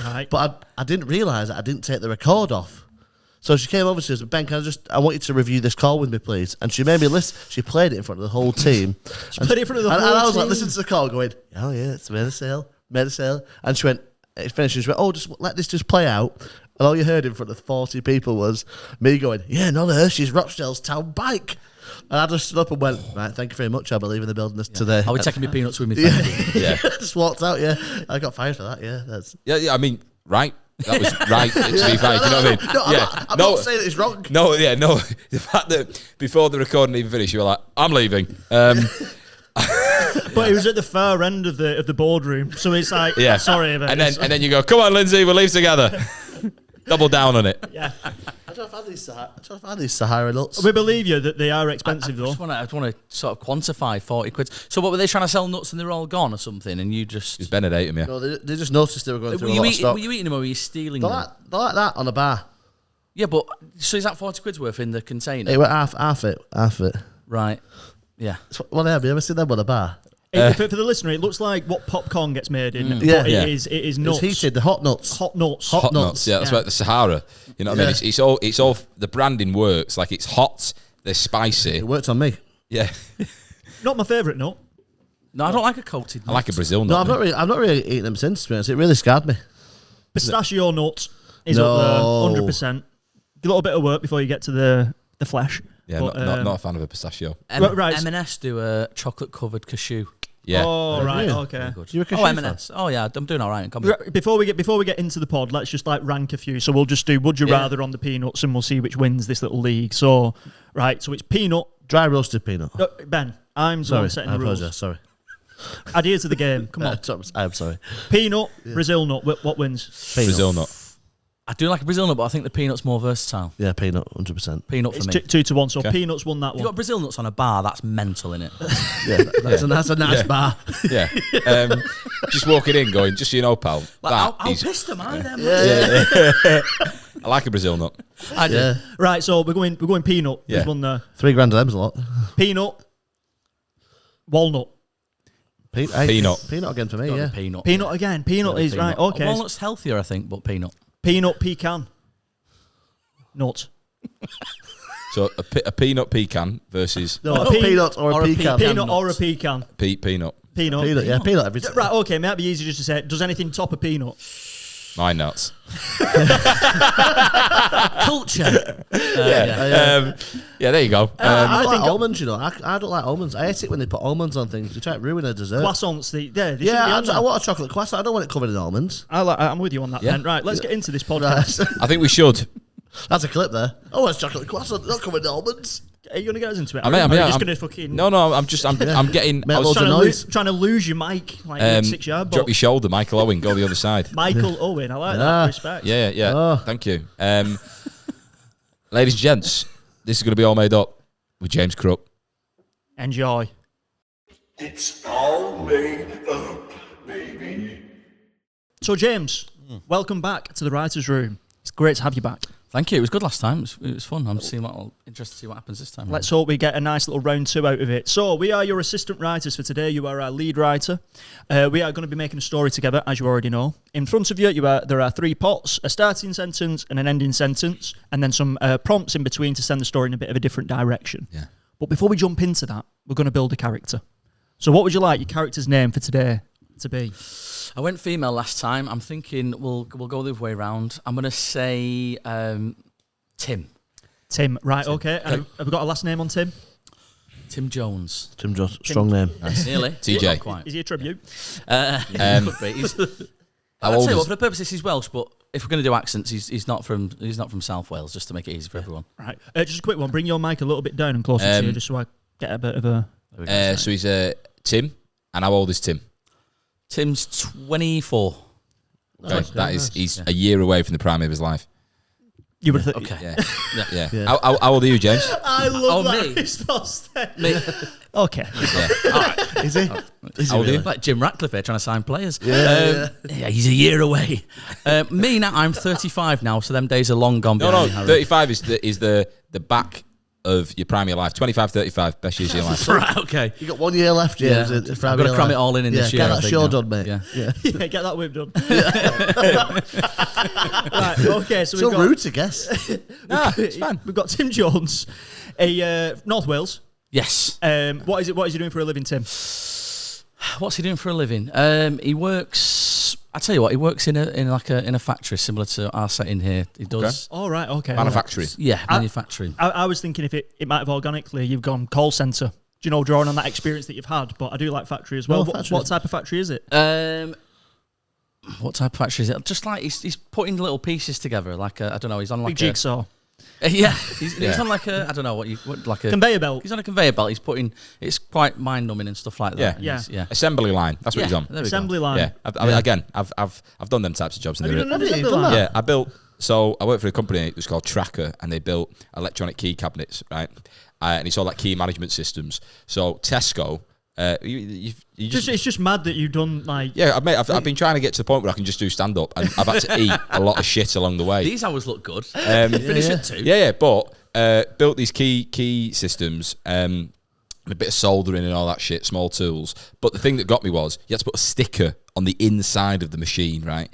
S2: Right.
S3: But I didn't realise that I didn't take the record off. So she came over to us, Ben, I want you to review this call with me, please. And she made me listen. She played it in front of the whole team.
S2: And I
S3: was listening to the call going, oh yeah, it's made a sale. And she went, it finished, and she went, just let this just play out. And all you heard in front of 40 people was me going, yeah, not her, she's Rochdale's town bike. And I just stood up and went, right, thank you very much, I believe in the building today.
S4: Are we taking my peanuts with me? Yeah.
S3: Just walked out, I got fired for that,
S1: Yeah, I mean, right. That was right, to be fair, you know what I mean?
S3: No, I'm not saying it's wrong.
S1: No. The fact that before the recording even finished, you were like, I'm leaving.
S2: But it was at the far end of the boardroom, so it's sorry about
S1: and
S2: this.
S1: then you go, come on, Lindsay, we'll leave together. Double down on it.
S2: Yeah.
S3: I don't have these Sahara nuts.
S2: We believe you that they are expensive, though.
S4: I just want to sort of quantify 40 quid. So what, were they trying to sell nuts and they're all gone or something, and you just...
S1: It's Ben had ate them, yeah.
S3: No, they just noticed they were going through a lot of stock.
S4: Were you eating them or were you stealing them?
S3: They're like that on a bar.
S4: Yeah, but... So is that 40 quid's worth in the container?
S3: It went half it.
S4: Right. Yeah.
S3: Well, have you ever seen them on a bar?
S2: For the listener, it looks like what popcorn gets made in. But it is nuts.
S3: It's heated, the hot nuts.
S2: Hot nuts.
S1: Yeah, that's about the Sahara. You know what I mean? It's all the branding works. It's hot, they're spicy.
S3: It worked on me.
S1: Yeah.
S2: Not my favourite nut.
S4: No, I don't like a coated nut.
S1: I like a Brazil nut.
S3: No, I've not really eaten them since, to be honest. It really scarred me.
S2: Pistachio nut is up there, 100%. A little bit of work before you get to the flesh.
S1: Yeah, but, not a fan of a pistachio.
S2: Right.
S4: M&S do a chocolate-covered cashew.
S1: Yeah.
S2: Oh, right,
S3: Yeah.
S2: okay.
S4: Good.
S3: You a
S4: Oh,
S3: cashew
S4: M&S. Oh, yeah, I'm doing all right. Come on.
S2: Before we get into the pod, let's just like rank a few. So we'll just do would you rather on the peanuts, and we'll see which wins this little league. So, right, so it's peanut.
S3: Dry roasted peanut.
S2: Ben, I'm the one setting
S3: I
S2: the rules.
S3: apologise. Sorry.
S2: Adhere to the game. Come on.
S3: I'm sorry.
S2: Peanut, Brazil nut. What wins?
S3: Peanut.
S1: Brazil nut.
S4: I do like a Brazil nut, but I think the peanut's more versatile.
S3: Yeah, peanut, 100%.
S4: Peanut for
S2: It's
S4: me.
S2: 2-1. So
S1: Okay.
S2: peanuts won that
S4: You've
S2: one.
S4: got Brazil nuts on a bar, that's mental, innit?
S3: Yeah, that's a nice bar.
S1: Yeah. Just walking in, going, just so you know, pal.
S4: Like,
S1: that
S4: how
S1: is-
S4: pissed am I then?
S1: I like a Brazil nut.
S4: I do.
S3: Yeah.
S2: Right, so we're going peanut.
S1: Yeah.
S2: There's one there.
S3: $3 grand of them's a lot.
S2: Peanut, walnut.
S1: Peanut.
S3: Peanut again for me,
S4: Gotta
S3: yeah.
S4: be peanut.
S2: Peanut again. Peanut
S4: Gotta be
S2: is right.
S4: peanut.
S2: Okay.
S4: Walnut's healthier, I think, but peanut.
S2: Peanut, pecan. Nut.
S1: So a peanut pecan versus
S3: No,
S2: A
S3: a peanut or a pecan.
S4: pecan.
S2: Peanut
S4: nut.
S2: or a pecan.
S1: peanut.
S2: Peanut.
S3: Peanut, yeah, peanut every time.
S2: Right, okay, might be easy just to say, does anything top a peanut?
S1: My nuts.
S4: Culture.
S1: Yeah, there you go.
S3: I
S2: I
S3: like
S2: think-
S3: almonds, you know. I don't like almonds. I hate it when they put almonds on things. They try to ruin a dessert.
S2: Croissants, they shouldn't be
S3: Yeah,
S2: on there.
S3: I want a chocolate croissant. I don't want it covered in almonds.
S2: I'm with you on that,
S1: Yeah.
S2: then. Right, let's get into this podcast.
S3: Right.
S1: I think we should.
S3: That's a clip there. Oh, it's chocolate croissant. Not covered in almonds.
S2: Are you going to get us into it?
S1: I mean,
S2: Or are you
S1: I'm
S2: just going to fucking...
S1: No, I'm getting.
S3: Make
S1: I was
S3: loads of
S2: trying,
S3: noise.
S2: trying to lose your mic, like 6 yard ball.
S1: drop your shoulder, Michael Owen. Go the other side.
S2: Michael Owen, I like
S3: Yeah.
S2: that. Respect.
S1: Yeah.
S3: Oh.
S1: Thank you. Ladies and gents, this is going to be all made up with James Crook.
S2: Enjoy.
S5: It's all made up, baby.
S2: So, James, welcome back to the writer's room. It's great to have you back.
S4: Thank you. It was good last time. It was fun. I'm interested to see what happens this time.
S2: Let's hope we get a nice little round 2 out of it. So, we are your assistant writers for today. You are our lead writer. We are going to be making a story together, as you already know. In front of you, there are 3 pots, a starting sentence and an ending sentence, and then some prompts in between to send the story in a bit of a different direction.
S1: Yeah.
S2: But before we jump into that, we're going to build a character. So, what would you like your character's name for today to be?
S4: I went female last time. I'm thinking we'll go the other way around. I'm going to say Tim.
S2: Tim, right, okay. Have we got a last name on Tim?
S4: Tim Jones.
S3: Tim Jones, strong name.
S4: Nearly.
S1: TJ.
S4: Not quite.
S2: Is he a tribute?
S4: Could be. He's,
S1: How
S4: I'll
S1: old
S4: tell you what,
S1: is-
S4: for the purposes he's Welsh, but if we're going to do accents, he's not from South Wales, just to make it easy for everyone.
S2: Right. Just a quick one. Bring your mic a little bit down and closer to you, just so I get a bit of a...
S4: There we go.
S1: So he's Tim, and how old is Tim?
S4: Tim's 24.
S1: Okay, he's a year away from the prime of his life.
S2: You would think...
S4: Okay.
S1: Yeah.
S2: Yeah.
S1: How old are you, James?
S2: I love
S4: Oh,
S2: that
S4: me?
S2: response there.
S4: Me,
S2: Okay.
S3: Is he? Is he
S1: How old are you?
S3: really?
S4: like Jim Ratcliffe here trying to sign players.
S3: Yeah.
S4: Yeah, he's a year away. Me now, I'm 35 now, so them days are long gone.
S1: No,
S4: behind me, Harry.
S1: 35 is the back of your prime of your life. 25, 35, best years of your life.
S4: Right, okay.
S3: You got 1 year left, James.
S4: Yeah.
S3: It's
S4: I've
S3: Friday
S4: got to cram
S3: night.
S4: it all in this year.
S3: Get
S4: I
S3: that
S4: think,
S3: show
S4: now.
S3: done, mate.
S4: Yeah.
S2: Yeah, get that whip done. Right, okay, so
S3: So
S2: we've got...
S3: rude to guess.
S1: Nah, it's fine.
S2: We've got Tim Jones, North Wales.
S4: Yes.
S2: What is he doing for a living, Tim?
S4: What's he doing for a living? He works. I tell you what, he works in a factory similar to our setting here. He does.
S2: All right, okay.
S1: Manufacturing.
S4: Yeah, manufacturing.
S2: I was thinking if it might have organically, you've gone call centre. Do you know, drawing on that experience that you've had? But I do like factory as well.
S3: No,
S2: What,
S3: factory.
S2: what type of factory is it?
S4: What type of factory is it? Just like he's putting little pieces together. Like I don't know. He's on like
S2: Big jigsaw.
S4: Yeah, he's
S1: Yeah.
S4: on like a I don't know like a
S2: Conveyor belt.
S4: He's on a conveyor belt. He's putting. It's quite mind numbing and stuff like that.
S1: Yeah.
S4: And
S2: Yeah.
S4: he's- yeah.
S1: Assembly line. That's what he's on.
S4: There we
S2: Assembly
S4: go.
S2: line.
S1: Yeah. I've done them types of jobs.
S2: Have you done
S3: Have you
S2: assembly
S3: done
S2: line?
S3: that?
S1: Yeah, I built. So I worked for a company. It was called Tracker, and they built electronic key cabinets, right? And it's all like key management systems. So Tesco, you
S2: It's just mad that you've done like...
S1: yeah, I've been trying to get to the point where I can just do stand up, and I've had to eat a lot of shit along the way.
S4: These hours look good.
S1: Finish
S4: at 2.
S1: Yeah, but built these key systems. And a bit of soldering and all that shit, small tools. But the thing that got me was you had to put a sticker on the inside of the machine, right?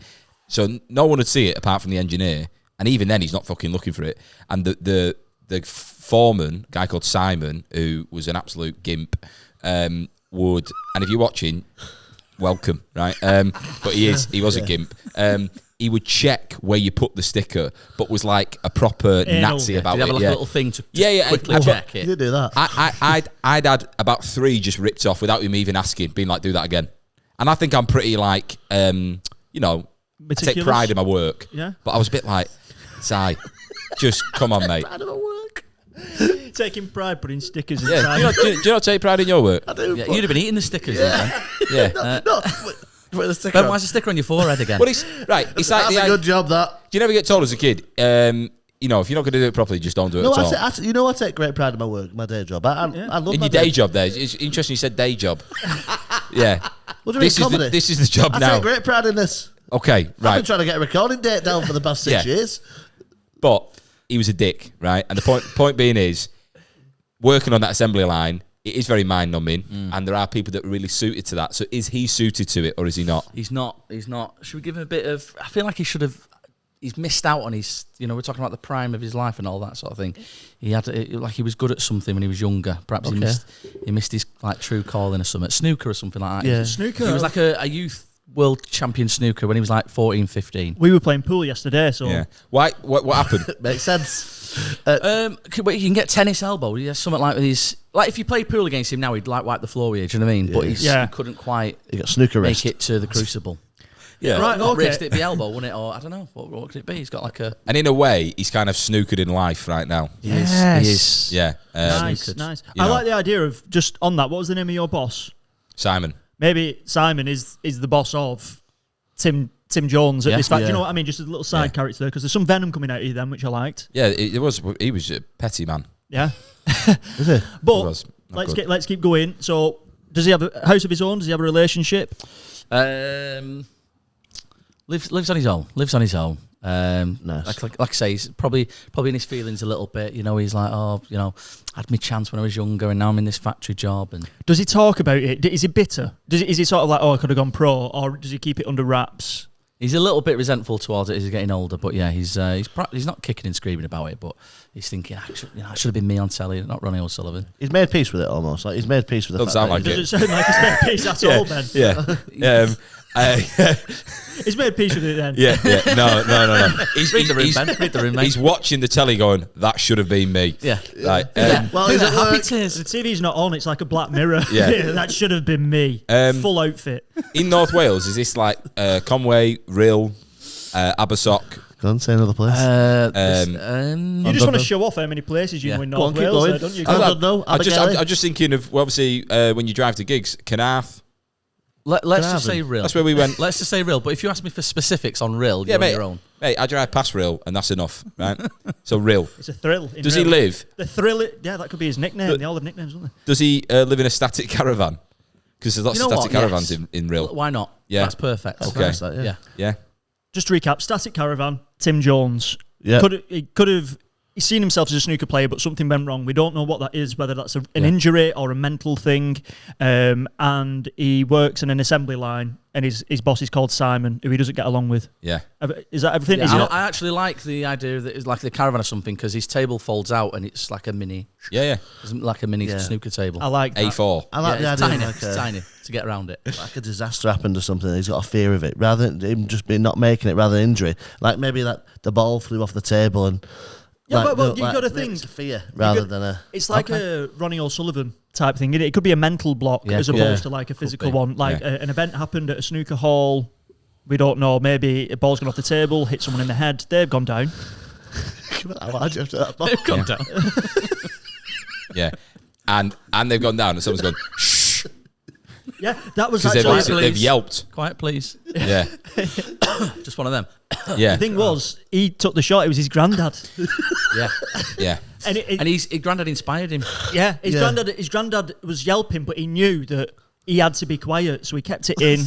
S1: So no one would see it apart from the engineer, and even then he's not fucking looking for it. And the foreman, a guy called Simon, who was an absolute gimp, would, and if you're watching, welcome, right? But he was a gimp. he would check where you put the sticker, but was like a proper Nazi about
S4: Did
S1: it.
S4: you have a little thing to quickly check
S3: You
S4: it?
S3: did do that.
S1: I'd had about 3 just ripped off without him even asking, being like, do that again. And I think I'm pretty like, I take pride in my work.
S2: Yeah.
S1: But I was a bit like, Si, just come on, mate.
S3: Pride of my work.
S2: Taking pride, putting stickers
S1: Yeah.
S2: inside.
S1: Do you not take pride in your work?
S3: I do.
S4: Yeah, you'd have been eating the stickers.
S1: Yeah.
S3: Put the sticker
S4: Ben,
S3: on.
S4: why's the sticker on your forehead again?
S1: But it's right. It's like
S3: That's a good job, that.
S1: Do you never get told as a kid? If you're not going to do it properly, just don't do it
S3: No,
S1: at all.
S3: I take great pride in my work, my day job. I love
S1: In
S3: my
S1: your day job, there. It's interesting you said day job. Yeah.
S3: What do you mean, comedy?
S1: This is the job
S3: I
S1: now.
S3: take great pride in this.
S1: Okay,
S3: I've
S1: right.
S3: been trying to get a recording date down for the past 6 years.
S1: But he was a dick, right? And the point being is, working on that assembly line, it is very mind-numbing, and there are people that are really suited to that. So is he suited to it, or is he not?
S4: He's not. Should we give him a bit of... I feel like he should have... He's missed out on his... we're talking about the prime of his life and all that sort of thing. He had... he was good at something when he was younger. Perhaps he missed his true calling or something. Snooker or something like that.
S3: Yeah.
S2: Snooker.
S4: He was like a youth world champion snooker when he was like 14, 15.
S2: We were playing pool yesterday, so...
S1: Yeah. Why? What happened?
S3: Makes sense.
S4: You can get tennis elbow. He has something like with his... Like, if you play pool against him now, he'd like wipe the floor with you, do you know what I mean? But he couldn't quite
S3: You got snooker
S4: make
S3: wrist.
S4: it to the crucible.
S1: Yeah.
S2: Right,
S4: Not
S2: okay.
S4: wrist, it'd be elbow, wouldn't it? Or, I don't know, what could it be? He's got like a...
S1: And in a way, he's kind of snookered in life right now.
S2: Yes.
S4: He is.
S1: Yeah.
S2: Nice.
S1: you
S2: I
S1: know.
S2: like the idea of, just on that, what was the name of your boss?
S1: Simon.
S2: Maybe Simon is the boss of Tim Jones at
S4: Yeah.
S2: this fact.
S3: Yeah.
S2: You know what I mean? Just a little side character there, because there's some venom coming out of you then, which I liked.
S1: Yeah, he was a petty man.
S2: Yeah.
S3: Is it?
S2: But
S1: He was. Not good.
S2: let's keep going. So, does he have a house of his own? Does he have a relationship?
S4: Lives on his own.
S3: Nice.
S4: Like I say, he's probably in his feelings a little bit. He's like, I had my chance when I was younger, and now I'm in this factory job. And
S2: Does he talk about it? Is he bitter? Is he sort of like, I could have gone pro, or does he keep it under wraps?
S4: he's a little bit resentful towards it as he's getting older. But yeah, he's not kicking and screaming about it, but he's thinking, I should have been me on telly, not Ronnie O'Sullivan.
S3: He's made peace with it almost. Like he's made peace with the
S1: Doesn't
S3: fact
S1: sound
S3: that
S1: like
S3: he's-
S2: Does it sound like he's made peace at all, Ben?
S1: Yeah.
S2: He's made peace with it then.
S1: Yeah. No.
S4: Read the room, Ben. Read the room, mate.
S1: He's watching the telly going, that should have been me.
S4: Yeah.
S1: Like,
S3: Well,
S4: Who's
S3: he's at
S4: happy
S3: work.
S4: tears?
S2: The TV's not on, it's like a black mirror.
S1: Yeah.
S2: That should have been me. Full outfit.
S1: in North Wales, is this like Conway, Rhyl, Abersock?
S3: Go on, say another place.
S2: You just want to show off how many places you know in
S3: Go on,
S2: North
S3: keep
S2: Wales,
S3: going.
S2: there, don't you?
S3: I don't know.
S1: I'm
S3: Abergele.
S1: just thinking of, well, obviously, when you drive to gigs, Canarth.
S4: Let's just say Rhyl.
S1: That's where we went.
S4: Let's just say Rhyl. But if you ask me for specifics on Rhyl,
S1: Yeah,
S4: you're on
S1: mate.
S4: your own.
S1: Mate, I drive past Rhyl, and that's enough, right? So Rhyl.
S2: It's a thrill. in
S1: Does he
S2: Rhyl.
S1: live?
S2: The thrill, yeah, that could be his nickname. They all have nicknames, don't they?
S1: Does he live in a static caravan? Because there's lots
S4: You
S1: of
S4: know
S1: static
S4: what?
S1: caravans
S4: Yes.
S1: in Rhyl.
S4: Why not?
S1: Yeah.
S4: That's perfect.
S1: Okay.
S3: Nice, that,
S4: Yeah.
S1: Yeah.
S2: Just to recap, Static Caravan, Tim Jones.
S3: Yeah.
S2: He could have he's seen himself as a snooker player, but something went wrong. We don't know what that is, whether that's an injury or a mental thing. And he works in an assembly line, and his boss is called Simon, who he doesn't get along with.
S1: Yeah.
S2: Is that everything? Is he not?
S4: I actually like the idea that it's like the caravan or something, because his table folds out and it's like a mini,
S1: Yeah.
S4: like a mini
S3: Yeah.
S4: snooker table.
S2: I like that.
S1: A4.
S3: I like the
S4: it's
S3: idea
S4: tiny,
S3: of
S4: it's
S3: like
S4: tiny to get around it.
S3: like a disaster happened or something. He's got a fear of it, rather than him just be not making it, rather than injury. Like maybe that the ball flew off the table and.
S2: Yeah,
S3: like,
S2: but you
S3: like,
S2: gotta
S3: maybe
S2: think.
S3: it's a fear rather
S2: could-
S3: than a.
S2: It's like a Ronnie O'Sullivan type thing. It could be a mental block
S4: Yeah,
S2: as
S4: could be.
S2: opposed to like a physical
S4: be.
S2: one. Like an event happened at a snooker hall. We don't know. Maybe a ball's gone off the table, hit someone in the head. They've gone down.
S3: How hard you have to that ball?
S4: Calm down.
S1: Yeah. And they've gone down, and someone's gone, shh.
S2: Yeah, that was
S1: Because
S2: actually.
S1: they've yelped.
S4: Quiet, please.
S1: Yeah.
S4: Just one of them.
S1: Yeah.
S2: The thing was, he took the shot. It was his granddad.
S4: Yeah.
S1: Yeah.
S2: And
S4: His granddad inspired him.
S2: yeah, his
S3: Yeah.
S2: granddad was yelping, but he knew that he had to be quiet, so he kept it in.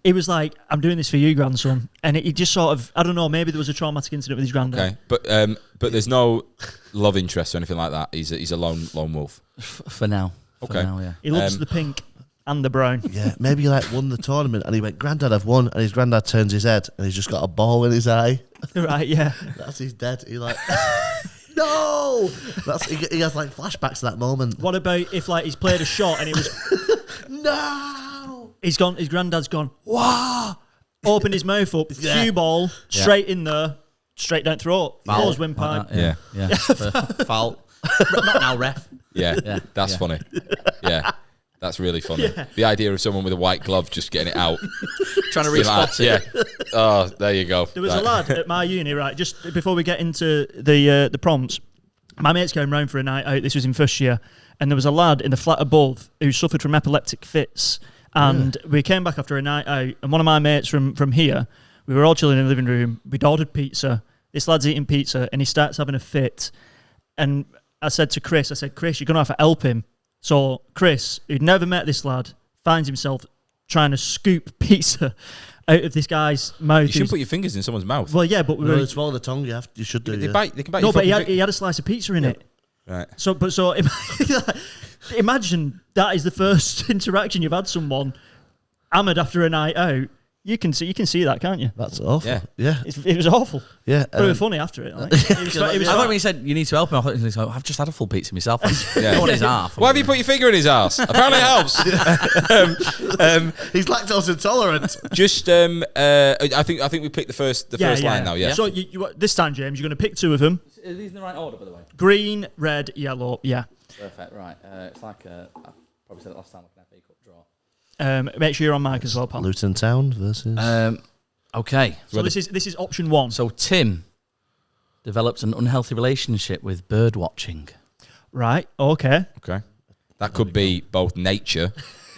S2: He was like, "I'm doing this for you, grandson," and he just sort of, I don't know, maybe there was a traumatic incident with his granddad.
S1: Okay. But there's no love interest or anything like that. He's a lone wolf.
S4: For now.
S1: Okay.
S4: For now, yeah.
S2: He loves the pink and the brown.
S3: Yeah, maybe he like won the tournament and he went, "Granddad, I've won," and his granddad turns his head and he's just got a ball in his eye.
S2: Right? Yeah.
S3: That's he's dead. He like, no. He has like flashbacks to that moment.
S2: What about if like he's played a shot and it was
S3: No.
S2: his granddad's gone, wow, opened his mouth up, cue ball, straight in there, straight down throat, close windpipe.
S4: Yeah. Foul. Not now, ref.
S1: Yeah, that's funny. Yeah, that's really funny.
S2: Yeah.
S1: The idea of someone with a white glove just getting it out.
S4: Trying to respot it.
S1: Yeah. Oh, there you go.
S2: There was a lad at my uni, right, just before we get into the prompts, my mates came round for a night out, this was in first year, and there was a lad in the flat above who suffered from epileptic fits, and we came back after a night out, and one of my mates from here, we were all chilling in the living room, we'd ordered pizza, this lad's eating pizza, and he starts having a fit, and I said to Chris, Chris, you're going to have to help him. So Chris, who'd never met this lad, finds himself trying to scoop pizza out of this guy's mouth.
S1: You shouldn't put your fingers in someone's mouth.
S2: Well, yeah, but
S3: No, swallow the tongue. You should do.
S1: They can bite
S2: no,
S1: your
S2: but
S1: fucking
S2: he had a slice of pizza in it.
S1: Right.
S2: So imagine that is the first interaction you've had someone hammered after a night out. You can see that, can't you?
S3: That's awful.
S1: Yeah.
S2: It was awful.
S3: Yeah.
S2: But it was funny after it. Like. It was
S4: I thought when you said you need to help him, I thought he was like, I've just had a full pizza myself.
S1: Yeah.
S4: On his half.
S1: Why have you put your finger in his ass? Apparently it helps.
S3: He's lactose intolerant.
S1: Just, I think we picked the first line now. Yeah.
S2: So you this time, James, you're going to pick two of them.
S4: Are these in the right order, by the way?
S2: Green, red, yellow. Yeah.
S4: Perfect. Right. It's like I probably said it last time, like an FA Cup draw.
S2: Make sure you're on mic as well, pal.
S3: Luton Town versus.
S4: Okay.
S2: So this is option one.
S4: So Tim developed an unhealthy relationship with bird watching.
S2: Right. Okay.
S1: Okay. That could be both nature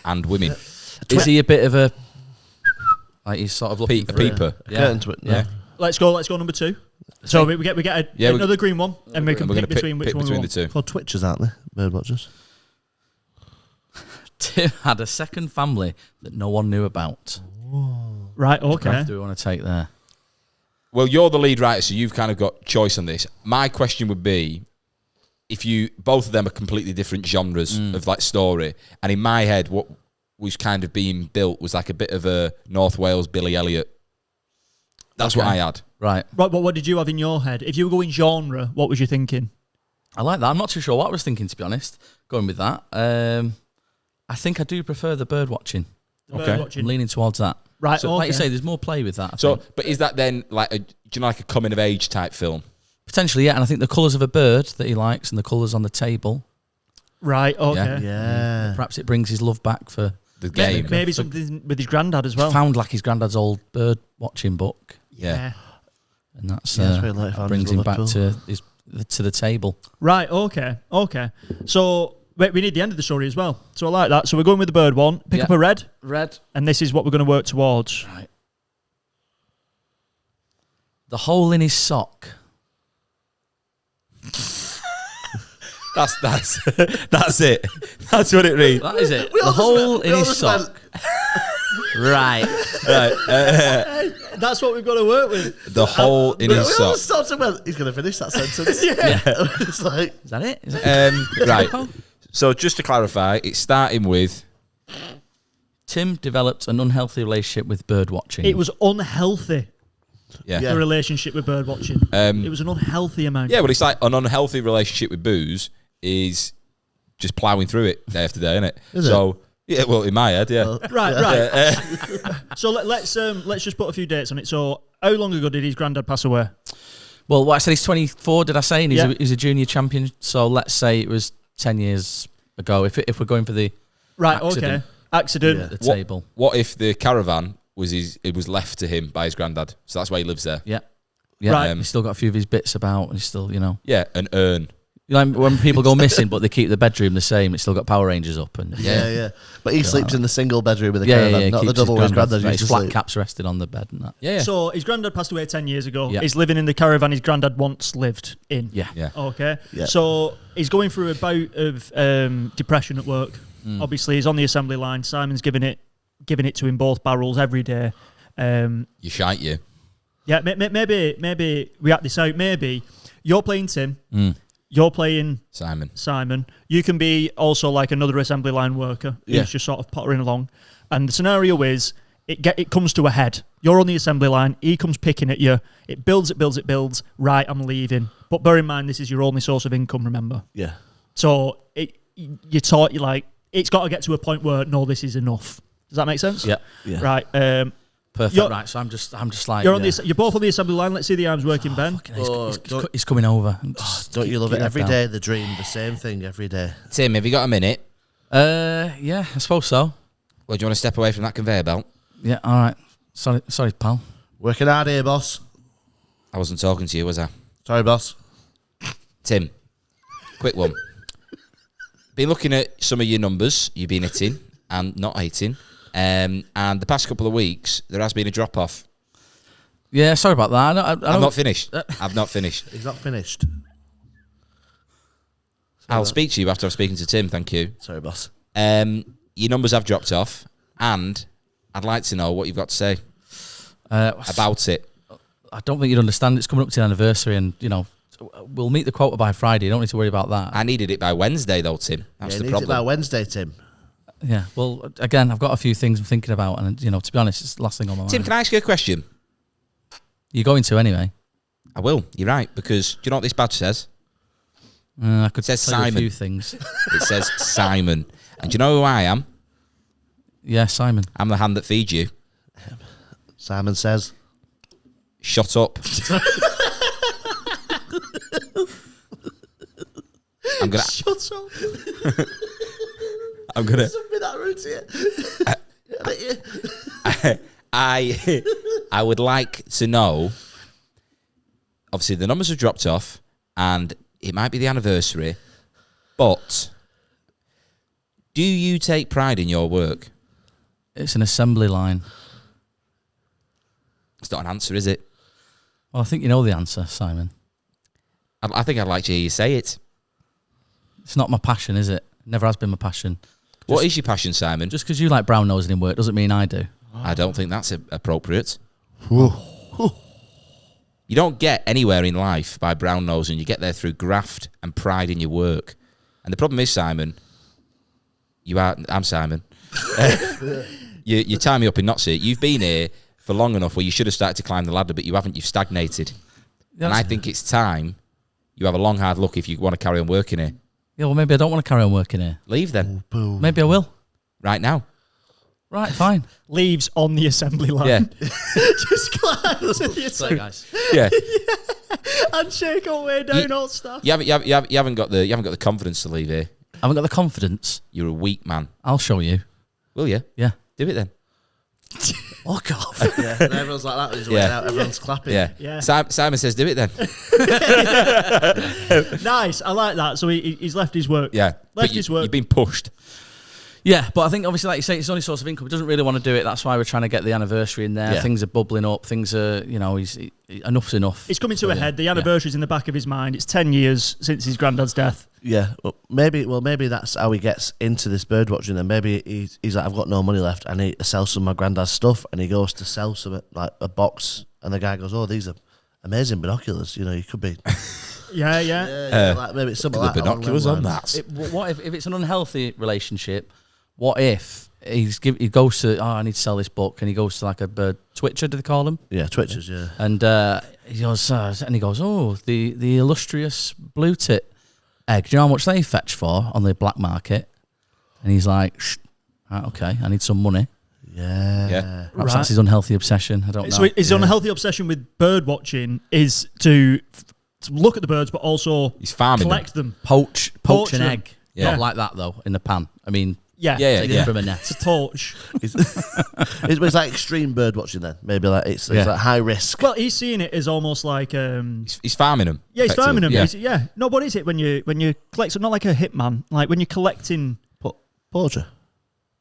S1: and women.
S4: Is he a bit of a like he's sort of looking
S1: A
S4: for
S1: peeper.
S3: Get into it. No.
S4: Yeah.
S2: Let's go number two. So we get another green one, and we can
S1: We're
S2: pick
S1: gonna
S2: between which one we
S1: the
S2: want.
S1: two.
S3: Called Twitchers, aren't they? Bird watchers.
S4: Tim had a second family that no one knew about.
S2: Right.
S4: What
S2: Okay.
S4: do we want to take there?
S1: Well, you're the lead writer, so you've kind of got choice on this. My question would be, if both of them are completely different genres of like story, and in my head, what was kind of being built was like a bit of a North Wales Billy Elliot. That's what I had.
S4: Right.
S2: Right. What did you have in your head? If you were going genre, what was you thinking?
S4: I like that. I'm not too sure what I was thinking, to be honest. Going with that. I think I do prefer the bird watching.
S1: Okay.
S4: I'm leaning towards that.
S2: Right.
S4: So,
S2: okay.
S4: like you say, there's more play with that. I
S1: So,
S4: think.
S1: but is that then like like a coming of age type film?
S4: Potentially, yeah. And I think the colours of a bird that he likes and the colours on the table,
S2: Right. Okay.
S3: Yeah.
S4: perhaps it brings his love back for
S1: The game.
S2: Maybe something with his granddad as well.
S4: found like his granddad's old bird watching book,
S1: Yeah.
S4: and that's
S3: Yeah, that's where, like, found
S4: brings
S3: his
S4: him back
S3: Liverpool.
S4: to the table.
S2: Right. Okay. Okay. So we need the end of the story as well. So I like that. So we're going with the bird one. Pick
S4: Yeah.
S2: up a red,
S4: Red.
S2: and this is what we're going to work towards.
S4: Right. The hole in his sock.
S1: That's that's it. That's what it reads.
S4: That is it. The hole in his sock. Right.
S1: Right.
S2: That's what we've got to work with.
S1: The hole in
S3: We
S1: his
S3: all
S1: sock.
S3: stopped and went, he's going to finish that sentence.
S4: Yeah.
S3: It's like,
S4: Is that it? Is that
S1: Right. So just to clarify, it's starting with
S4: Tim developed an unhealthy relationship with bird watching.
S2: It was unhealthy.
S1: yeah.
S3: Yeah.
S2: The relationship with bird watching. It was an unhealthy amount.
S1: Yeah, well, it's like an unhealthy relationship with booze is just ploughing through it day after day, isn't it?
S3: Is
S1: so, yeah, well, in my head, yeah.
S2: Right. So let's just put a few dates on it. So how long ago did his granddad pass away?
S4: Well, what I said, he's 24, did I say? And
S2: Yeah.
S4: he's a junior champion. So let's say it was 10 years ago. If we're going for the
S2: Right.
S4: Accident.
S2: Okay. Accident.
S3: Yeah.
S4: the table.
S1: What if the caravan was left to him by his granddad? So that's why he lives there.
S4: Yeah. Yeah.
S2: Right.
S4: He's still got a few of his bits about, and he's still,
S1: Yeah, an urn.
S4: like when people go missing, but they keep the bedroom the same. It's still got Power Rangers up, and
S3: yeah. But he sleeps in the single bedroom with the
S4: yeah,
S3: caravan, not the
S4: keeps
S3: double where his granddad
S4: right,
S3: used
S4: his
S3: to
S4: flat
S3: sleep.
S4: caps rested on the bed and that.
S1: Yeah.
S2: So his granddad passed away 10 years ago.
S4: Yeah.
S2: He's living in the caravan his granddad once lived in.
S4: Yeah.
S1: Yeah.
S2: Okay.
S3: Yeah.
S2: So he's going through a bout of depression at work. Obviously, he's on the assembly line. Simon's giving it to him both barrels every day.
S1: You shite you.
S2: Yeah, maybe we act this out. Maybe you're playing Tim. You're playing
S1: Simon.
S2: You can be also like another assembly line worker
S3: Yeah.
S2: who's just sort of pottering along. And the scenario is it comes to a head. You're on the assembly line. He comes picking at you. It builds. Right, I'm leaving. But bear in mind, this is your only source of income, remember?
S3: Yeah.
S2: So you're taught, it's got to get to a point where, no, this is enough. Does that make sense?
S4: Yeah.
S3: Yeah.
S2: Right.
S4: Perfect. Right. So I'm just like
S2: You're both on the assembly line. Let's see the arms working, Ben.
S4: He's coming over.
S3: Don't you love it? Every day the dream, the same thing every day.
S1: Tim, have you got a minute?
S4: Yeah, I suppose so.
S1: Well, do you want to step away from that conveyor belt?
S4: Yeah. All right. Sorry, pal.
S3: Working hard here, boss.
S1: I wasn't talking to you, was I?
S3: Sorry, boss.
S1: Tim, quick one. Been looking at some of your numbers you've been hitting and not hitting. And the past couple of weeks, there has been a drop-off.
S4: Yeah, sorry about that.
S1: I'm not finished. I've not finished.
S3: He's not finished.
S1: I'll speak to you after I'm speaking to Tim, thank you.
S3: Sorry, boss.
S1: Your numbers have dropped off, and I'd like to know what you've got to say about it.
S4: I don't think you'd understand. It's coming up to the anniversary, and, we'll meet the quota by Friday. You don't need to worry about that.
S1: I needed it by Wednesday, though, Tim. That's the problem.
S3: It by Wednesday, Tim.
S4: Yeah, well, again, I've got a few things I'm thinking about, and, to be honest, it's the last thing on my mind.
S1: Tim, can I ask you a question?
S4: You're going to anyway.
S1: I will. You're right, because do you know what this badge says?
S4: I could
S1: It says
S4: tell you
S1: Simon.
S4: a few things.
S1: It says Simon. And do you know who I am?
S4: Yeah, Simon.
S1: I'm the hand that feeds you.
S3: Simon says.
S1: Shut up. I'm gonna.
S2: Shut up.
S1: I'm gonna.
S3: Something that rude to you.
S1: I would like to know. Obviously, the numbers have dropped off, and it might be the anniversary. But do you take pride in your work?
S4: It's an assembly line.
S1: It's not an answer, is it?
S4: Well, I think you know the answer, Simon.
S1: I think I'd like to hear you say it.
S4: It's not my passion, is it? Never has been my passion.
S1: What is your passion, Simon?
S4: Just because you like brown nosing in work doesn't mean I do.
S1: I don't think that's appropriate. You don't get anywhere in life by brown nosing. You get there through graft and pride in your work. And the problem is, Simon, I'm Simon. You tie me up in knots here. You've been here for long enough where you should have started to climb the ladder, but you haven't. You've stagnated.
S4: Yeah,
S1: and I think it's time you have a long, hard look if you want to carry on working here.
S4: Yeah, well, maybe I don't want to carry on working here.
S1: Leave then.
S4: Maybe I will.
S1: Right now.
S4: Right, fine.
S2: Leaves on the assembly line.
S1: Yeah.
S2: Just climbs to the
S4: Sorry,
S2: assembly
S4: guys.
S1: Yeah.
S2: and shake all the way down all stuff.
S1: You haven't got the confidence to leave here.
S4: I haven't got the confidence.
S1: You're a weak man.
S4: I'll show you.
S1: Will you?
S4: Yeah.
S1: Do it then.
S4: Fuck off.
S3: Yeah, and everyone's like that. He's out. Everyone's clapping.
S1: Yeah. Simon says, do it then.
S2: Nice. I like that. So he's left his work.
S1: Yeah.
S2: Left his work.
S1: You've been pushed.
S4: Yeah, but I think obviously, like you say, it's the only source of income. He doesn't really want to do it. That's why we're trying to get the anniversary in there.
S3: Yeah.
S4: Things are bubbling up. Things are, enough's enough.
S2: It's coming to a head. The anniversary's in the back of his mind. It's 10 years since his granddad's death.
S3: Yeah. Well, maybe that's how he gets into this bird watching. Then maybe he's like, I've got no money left. I need to sell some of my granddad's stuff, and he goes to sell some like a box, and the guy goes, "Oh, these are amazing binoculars. You could be."
S2: Yeah.
S3: Like maybe it's something
S1: The
S3: like that.
S1: binoculars on that.
S4: What if it's an unhealthy relationship? What if he goes to, I need to sell this book, and he goes to like a bird twitcher, do they call them?
S3: Yeah, twitchers. Yeah.
S4: And he goes, oh, the illustrious blue tit egg. Do you know how much they fetch for on the black market? And he's like, right, okay, I need some money.
S3: Yeah.
S4: Perhaps that's his unhealthy obsession. I don't know.
S2: So his unhealthy obsession with bird watching is to look at the birds, but also
S1: He's farming
S2: collect them.
S4: Poach an
S2: them.
S4: egg.
S1: Yeah.
S4: Not like that though, in the pan. I mean,
S2: Yeah.
S4: take it from a net.
S2: It's a torch.
S3: It's like extreme bird watching. Then maybe like it's like high risk.
S2: Well, he's seeing it as almost like
S1: He's farming them.
S2: yeah, he's farming them.
S1: Yeah.
S2: No, what is it when you collect? Not like a hitman, like when you're collecting
S3: Poacher.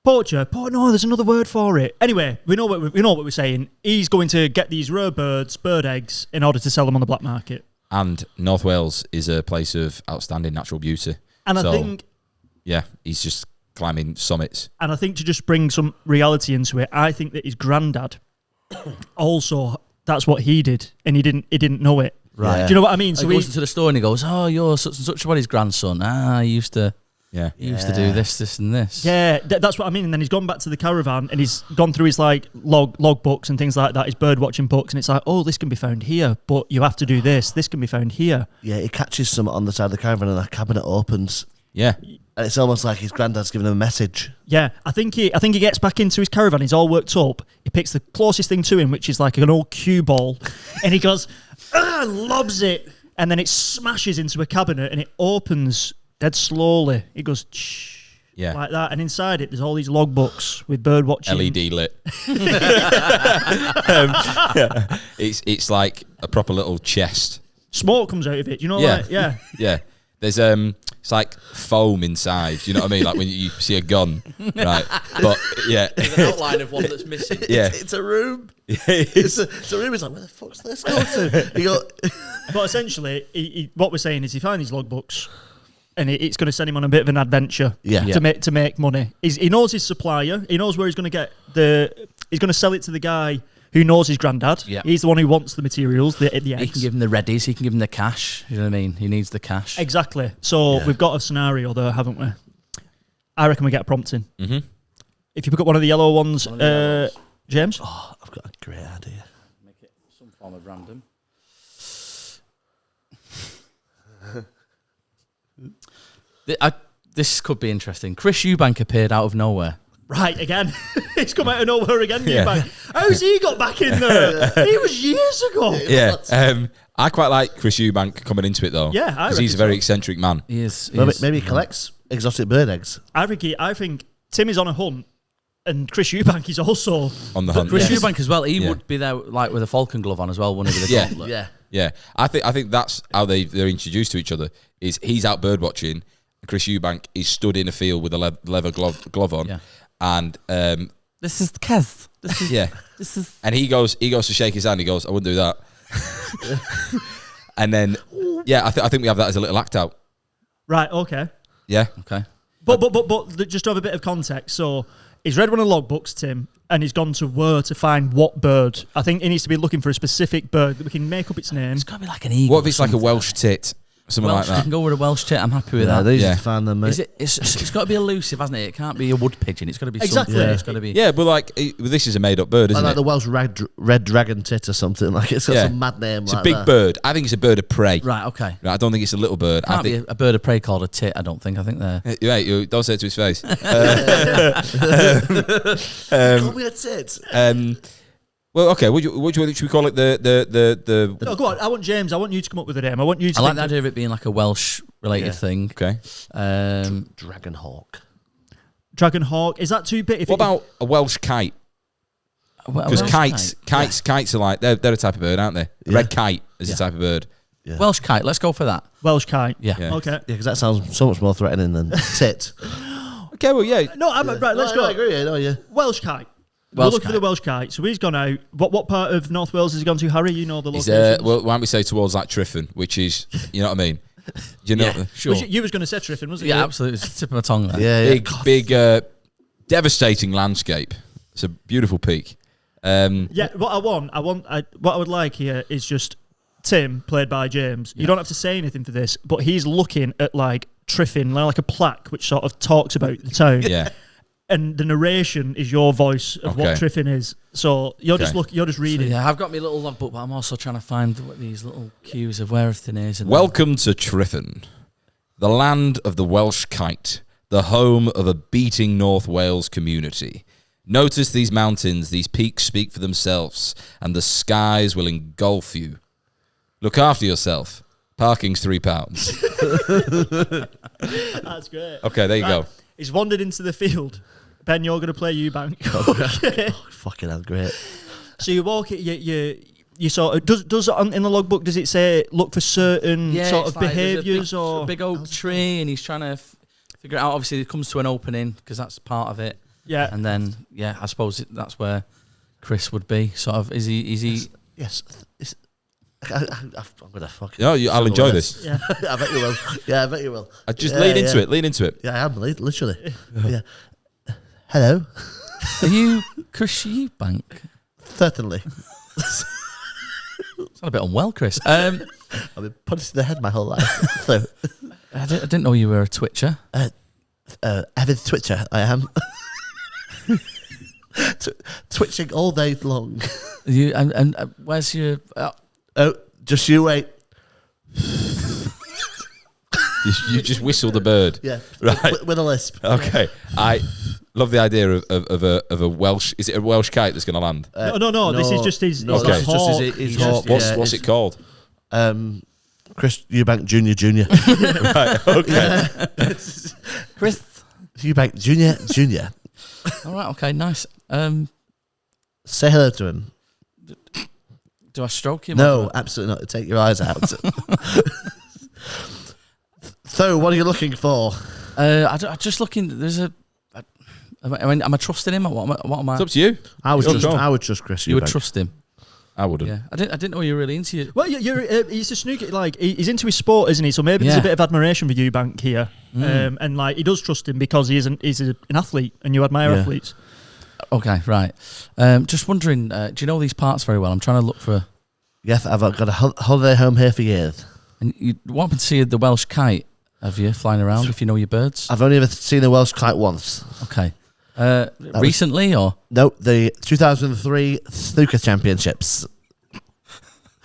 S2: poacher. No, there's another word for it. Anyway, we know what we're saying. He's going to get these rare bird eggs in order to sell them on the black market.
S1: And North Wales is a place of outstanding natural beauty.
S2: And I think,
S1: yeah, he's just climbing summits.
S2: and I think to just bring some reality into it, I think that his granddad also, that's what he did, and he didn't know it.
S3: Right.
S2: Do you know what I mean?
S4: So he goes into the store and he goes, "Oh, you're such and such. What his grandson? He used to do this, and this."
S2: Yeah, that's what I mean. And then he's gone back to the caravan and he's gone through his like log books and things like that, his bird watching books, and it's like, oh, this can be found here, but you have to do this. This can be found here.
S3: Yeah, he catches some on the side of the caravan and the cabinet opens.
S1: Yeah.
S3: And it's almost like his granddad's giving him a message.
S2: Yeah, I think he gets back into his caravan. He's all worked up. He picks the closest thing to him, which is like an old cue ball, and he goes, lobs it, and then it smashes into a cabinet, and it opens dead slowly. It goes, like that, and inside it, there's all these logbooks with birdwatching.
S1: LED lit. It's like a proper little chest.
S2: Smoke comes out of it. Do you know?
S1: Yeah. Yeah. There's it's like foam inside. Do you know what I mean? Like when you see a gun, right? But yeah,
S4: There's an outline of one that's missing.
S1: Yeah,
S3: It's a room. It's a room. It's like, where the fuck's this going to? You go,
S2: But essentially, what we're saying is he finds these logbooks, and it's going to send him on a bit of an adventure. To make money. He knows his supplier. He knows where he's going to get he's going to sell it to the guy who knows his granddad.
S4: Yeah.
S2: He's the one who wants the materials, the eggs.
S4: He can give him the readies, he can give him the cash. You know what I mean? He needs the cash.
S2: Exactly. So we've got a scenario there, haven't we? I reckon we get a prompting.
S1: Mm-hmm.
S2: If you pick up one of the yellow ones, James?
S3: oh, I've got a great idea.
S4: Make it some form of random. This could be interesting. Chris Eubank appeared out of nowhere.
S2: Right, again. He's come out of nowhere again.
S1: Yeah.
S2: Eubank. How's he got back in there? He was years ago.
S1: Yeah. I quite like Chris Eubank coming into it though.
S2: Yeah,
S1: because he's a very eccentric man.
S4: He is.
S3: Maybe he collects exotic bird eggs.
S2: I think Tim is on a hunt, and Chris Eubank is also
S1: On the hunt.
S4: Chris
S1: Yes.
S4: Eubank as well. He
S1: Yeah.
S4: would be there like with a falcon glove on as well, wouldn't he? With a
S1: Yeah.
S4: gauntlet?
S3: Yeah.
S1: Yeah, I think that's how they're introduced to each other. Is he's out bird watching, Chris Eubank is stood in a field with a leather glove on,
S4: Yeah.
S1: and
S4: This is Kez. This is.
S1: yeah,
S4: This is.
S1: and he goes to shake his hand. He goes, I wouldn't do that. And then I think we have that as a little act out.
S2: right. Okay,
S1: Yeah,
S4: Okay.
S2: but just to have a bit of context. So he's read one of the logbooks, Tim, and he's gone to where to find what bird. I think he needs to be looking for a specific bird that we can make up its name.
S4: It's got to be like an eagle.
S1: what if it's like a Welsh tit, something
S4: Welsh,
S1: like
S4: You can
S1: that?
S4: go with a Welsh tit. I'm happy with
S3: Yeah,
S4: that.
S3: they're easy
S1: Yeah.
S3: to find them, mate.
S4: Is it? It's got to be elusive, hasn't it? It can't be a wood pigeon. It's got to be
S2: Exactly.
S4: something.
S2: Yeah.
S4: It's got to be.
S1: Yeah, but like this is a made up bird, isn't
S3: like
S1: it?
S3: the Welsh red dragon tit or something. Like it's got
S1: Yeah.
S3: some mad name.
S1: It's
S3: like
S1: a big
S3: that.
S1: bird. I think it's a bird of prey.
S4: Right. Okay.
S1: Right, I don't think it's a little bird. I
S4: Can't
S1: think.
S4: be a bird of prey called a tit. I don't think. I think they're.
S1: You don't say it to his face.
S3: Call me a tit.
S1: Well, okay. Should we call it the?
S2: No, go on. I want James. I want you to come up with a name. I want you to.
S4: I like
S2: think
S4: the idea of it being like a Welsh related thing.
S1: Okay.
S3: Dragon hawk.
S2: Dragon hawk. Is that too big?
S1: What about a Welsh kite? Because kites are like they're a type of bird, aren't they? A red kite is a type of bird.
S3: Yeah.
S4: Welsh kite. Let's go for that.
S2: Welsh kite?
S4: Yeah.
S1: Yeah.
S2: Okay.
S3: Yeah, because that sounds so much more threatening than tit.
S1: Okay, well, yeah.
S2: No, right. Let's go.
S3: I agree. I know, yeah.
S2: Welsh kite.
S4: Welsh
S2: We're looking for the Welsh kite. So he's gone out. What part of North Wales has he gone to, Harry? You know the
S1: He's,
S2: location.
S1: well, why don't we say towards like Tryfan, which is, you know what I mean? You know,
S4: Yeah, sure.
S2: You was going to say Tryfan, wasn't
S4: Yeah,
S2: you?
S4: absolutely. It's the tip of my tongue there.
S3: Yeah,
S1: big, devastating landscape. It's a beautiful peak.
S2: Yeah. What I would like here is just Tim, played by James. You don't have to say anything for this, but he's looking at like Tryfan, like a plaque which sort of talks about the town.
S1: Yeah.
S2: And the narration is your voice of what
S1: Okay.
S2: Tryfan is. So you're just
S1: Okay.
S2: you're just
S4: So,
S2: reading.
S4: yeah, I've got my little logbook, but I'm also trying to find what these little cues of where everything is. And
S1: Welcome to Tryfan, the land of the Welsh Kite, the home of a beating North Wales community. Notice these mountains, these peaks speak for themselves, and the skies will engulf you. Look after yourself. Parking's £3.
S2: That's great.
S1: Okay, there you go.
S2: He's wandered into the field. Ben, you're going to play Eubank. Okay.
S3: Fucking hell, great.
S2: So you walk it. You sort of does in the logbook? Does it say look for certain sort
S4: it's
S2: of
S4: like there's
S2: behaviours
S4: a big oak tree, and he's trying to figure it out. Obviously, it comes to an opening because that's part of it.
S2: Yeah.
S4: And then I suppose that's where Chris would be. Sort of is he?
S3: Yes. I'm going to fucking...
S1: No, I'll enjoy this.
S2: Yeah.
S3: I bet you will. Yeah, I bet you will.
S1: Just
S3: Yeah,
S1: lean into
S3: yeah.
S1: it. Lean into it.
S3: Yeah, I am, literally. Yeah. Hello?
S4: Are you Chris Eubank?
S3: Certainly.
S4: Sound a bit unwell, Chris.
S3: I've been punched in the head my whole life. So,
S4: I didn't know you were a twitcher.
S3: avid twitcher, I am. Twitching all day long.
S4: You and where's your?
S3: Oh, just you wait.
S1: You You just whistle the bird.
S3: Yeah,
S1: Right.
S3: with a lisp.
S1: Okay. I love the idea of a Welsh. Is it a Welsh kite that's going to land?
S2: No. This is just his.
S3: No,
S2: his
S1: Okay.
S3: that's just
S2: hawk.
S3: his
S2: He's
S3: hawk.
S2: just-
S1: What's it called?
S3: Chris Eubank Jr.
S1: Right. Okay.
S4: Chris.
S3: Eubank Jr.
S4: All right. Okay. Nice.
S3: Say hello to him.
S4: Do I stroke him?
S3: No, absolutely not. Take your eyes out. So, what are you looking for?
S4: I'm just looking. There's a. I mean, am I trusting him? What am I?
S1: It's up to you.
S3: I would
S1: Your
S3: trust.
S1: call.
S3: I would trust Chris.
S4: You would
S3: Eubank.
S4: trust him.
S1: I wouldn't.
S4: Yeah. I didn't know you were really into it.
S2: Well, he's a snooker. Like he's into his sport, isn't he? So maybe there's
S4: Yeah.
S2: a bit of admiration for Eubank here, and like he does trust him because he's an athlete, and you admire
S3: Yeah.
S2: athletes.
S4: Okay. Right. Just wondering. Do you know these parts very well? I'm trying to look for.
S3: Yes, I've got a holiday home here for years.
S4: And you want to see the Welsh Kite? Have you flying around? If you know your birds.
S3: I've only ever seen a Welsh kite once.
S4: Okay. Recently or?
S3: No, the 2003 snooker championships.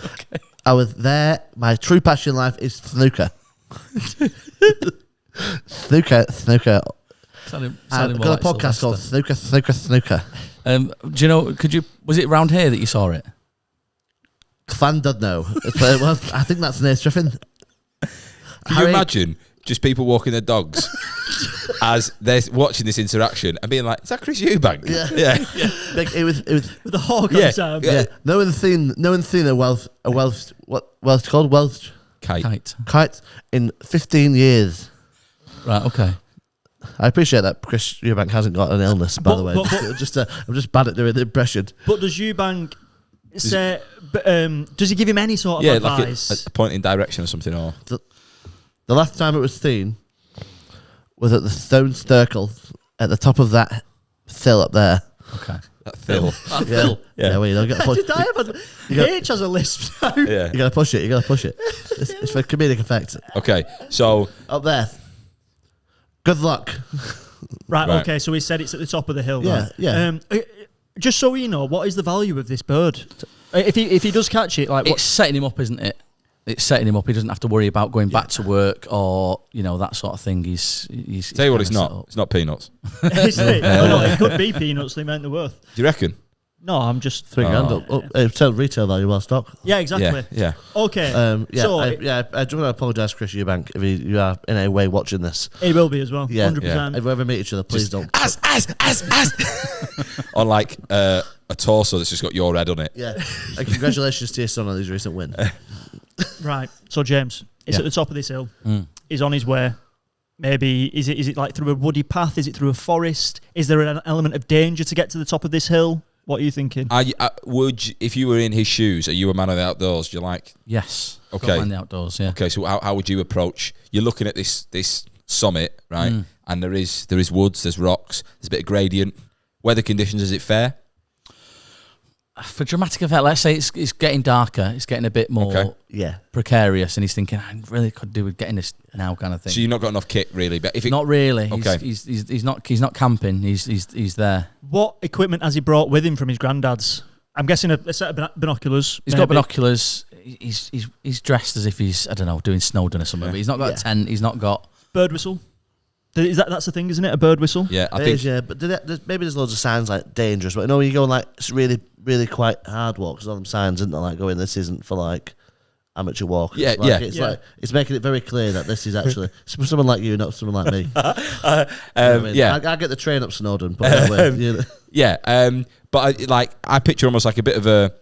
S4: Okay.
S3: I was there. My true passion in life is snooker. snooker.
S4: Sounding
S3: I've
S4: more
S3: got
S4: like
S3: a podcast called
S4: Sylvester.
S3: Snooker.
S4: Do you know? Was it round here that you saw it?
S3: Fan does know. Well, I think that's near Tryfan.
S1: Can you imagine just people walking their dogs as they're watching this interaction and being like, "Is that Chris Eubank?"
S3: Yeah. Like, it was.
S2: With the hawk on
S1: Yeah.
S2: his arm.
S3: Yeah. No one's seen a Welsh called Welsh
S1: Kite.
S3: kite in 15 years.
S4: Right. Okay.
S3: I appreciate that Chris Eubank hasn't got an illness, by
S2: But-
S3: the way.
S2: but-
S3: I'm just bad at doing the impression.
S2: But does Eubank say? Does he give him any sort of
S1: Yeah, like
S2: advice?
S1: a pointing direction or something. Or
S3: The last time it was seen was at the Stone Circle at the top of that hill up there.
S4: Okay.
S1: that Phil.
S3: Yeah,
S1: Yeah.
S3: well, you don't get to push.
S2: Did I have
S3: You got-
S2: H has a lisp now.
S1: Yeah.
S3: You gotta push it. It's for comedic effect.
S1: Okay. So
S3: Up there. Good luck.
S2: Right,
S1: Right.
S2: okay, so he said it's at the top of the hill.
S3: Yeah,
S2: right?
S3: yeah.
S2: Just so we know, what is the value of this bird? If he does catch it, like
S4: It's
S2: what?
S4: setting him up, isn't it? It's setting him up. He doesn't have to worry about going back to work or that sort of thing. He's
S1: tell you what, it's
S4: kinda set
S1: not.
S4: up.
S1: It's not peanuts.
S2: Is it? No, it could be peanuts. They meant the worth.
S1: Do you reckon?
S2: No, I'm just.
S3: $3,000 up. Sell retail value while stock.
S2: Yeah, exactly.
S1: Yeah.
S2: Okay.
S3: So, I
S2: So
S3: do want to apologise, Chris Eubank, if you are in any way watching this.
S2: he will be as well.
S3: Yeah.
S2: 100%.
S3: If we ever meet each other, please don't.
S1: On like a torso that's just got your head on it.
S3: Yeah. And congratulations to your son on his recent win.
S2: Right. So James, it's
S4: Yeah.
S2: at the top of this hill. He's on his way. Maybe is it like through a woody path? Is it through a forest? Is there an element of danger to get to the top of this hill? What are you thinking?
S1: If you were in his shoes, are you a man of the outdoors? You're like,
S4: Yes.
S1: Okay.
S4: Don't mind the outdoors. Yeah.
S1: okay, so how would you approach? You're looking at this summit, right? And there is woods, there's rocks, there's a bit of gradient. Weather conditions, is it fair?
S4: For dramatic effect, let's say it's getting darker. It's getting a bit more
S1: Okay.
S3: Yeah.
S4: precarious, and he's thinking, I really could do with getting this now, kind of thing.
S1: So you've not got enough kit, really. But if it,
S4: Not really.
S1: Okay.
S4: He's not camping. He's there.
S2: What equipment has he brought with him from his granddad's? I'm guessing a set of binoculars.
S4: He's got binoculars. He's dressed as if he's, I don't know, doing Snowdon or something.
S1: Yeah.
S4: But he's not got a tent. He's not got.
S2: Bird whistle. That's the thing, isn't it? A bird whistle.
S1: yeah, I
S3: It
S1: think
S3: is, yeah, but maybe there's loads of signs like dangerous. But you know, when you go on like it's really, really quite hard walks, all them signs, isn't there? Like going, this isn't for like amateur walkers.
S1: Yeah,
S3: Like,
S1: yeah.
S3: It's
S2: Yeah.
S3: like it's making it very clear that this is actually someone like you, not someone like me. You know what I mean?
S1: yeah.
S3: I get the train up Snowdon, but anyway, you know.
S1: Yeah, but I picture almost like a bit of a.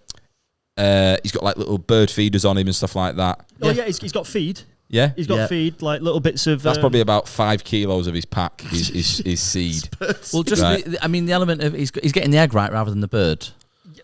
S1: He's got like little bird feeders on him and stuff like that.
S2: Oh yeah, he's got feed.
S1: Yeah,
S2: He's got
S3: Yeah.
S2: feed, like little bits of.
S1: that's probably about 5 kilos of his pack. Is seed.
S4: Well, just
S1: Right.
S4: the element of he's getting the egg right rather than the bird.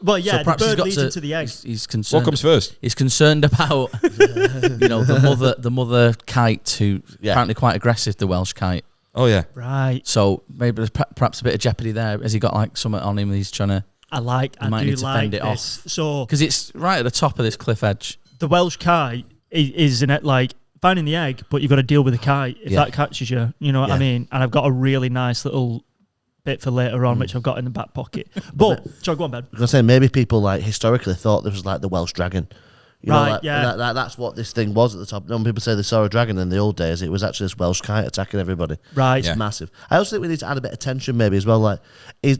S2: Well, yeah,
S4: So perhaps
S2: the
S4: he's
S2: bird
S4: got
S2: leads into the egg.
S4: He's concerned.
S1: What comes first?
S4: He's concerned about the mother kite who
S3: Yeah.
S4: apparently quite aggressive, the Welsh kite.
S1: Oh yeah,
S2: Right.
S4: So maybe there's perhaps a bit of jeopardy there. Has he got like something on him? He's trying to
S2: I
S4: might
S2: do
S4: need to
S2: like
S4: fend it
S2: this. So
S4: because it's right at the top of this cliff edge.
S2: the Welsh kite is in it like finding the egg, but you've got to deal with the kite if
S4: Yeah.
S2: that catches you. You know what I
S3: Yeah.
S2: mean? And I've got a really nice little bit for later on, which I've got in the back pocket. But sorry, go on, Ben.
S3: I was gonna say maybe people like historically thought this was like the Welsh dragon. You know,
S2: Right,
S3: like,
S2: yeah.
S3: That's what this thing was at the top. When people say they saw a dragon in the old days, it was actually this Welsh kite attacking everybody.
S2: Right.
S3: It's
S1: Yeah.
S3: massive. I also think we need to add a bit of tension maybe as well. Like,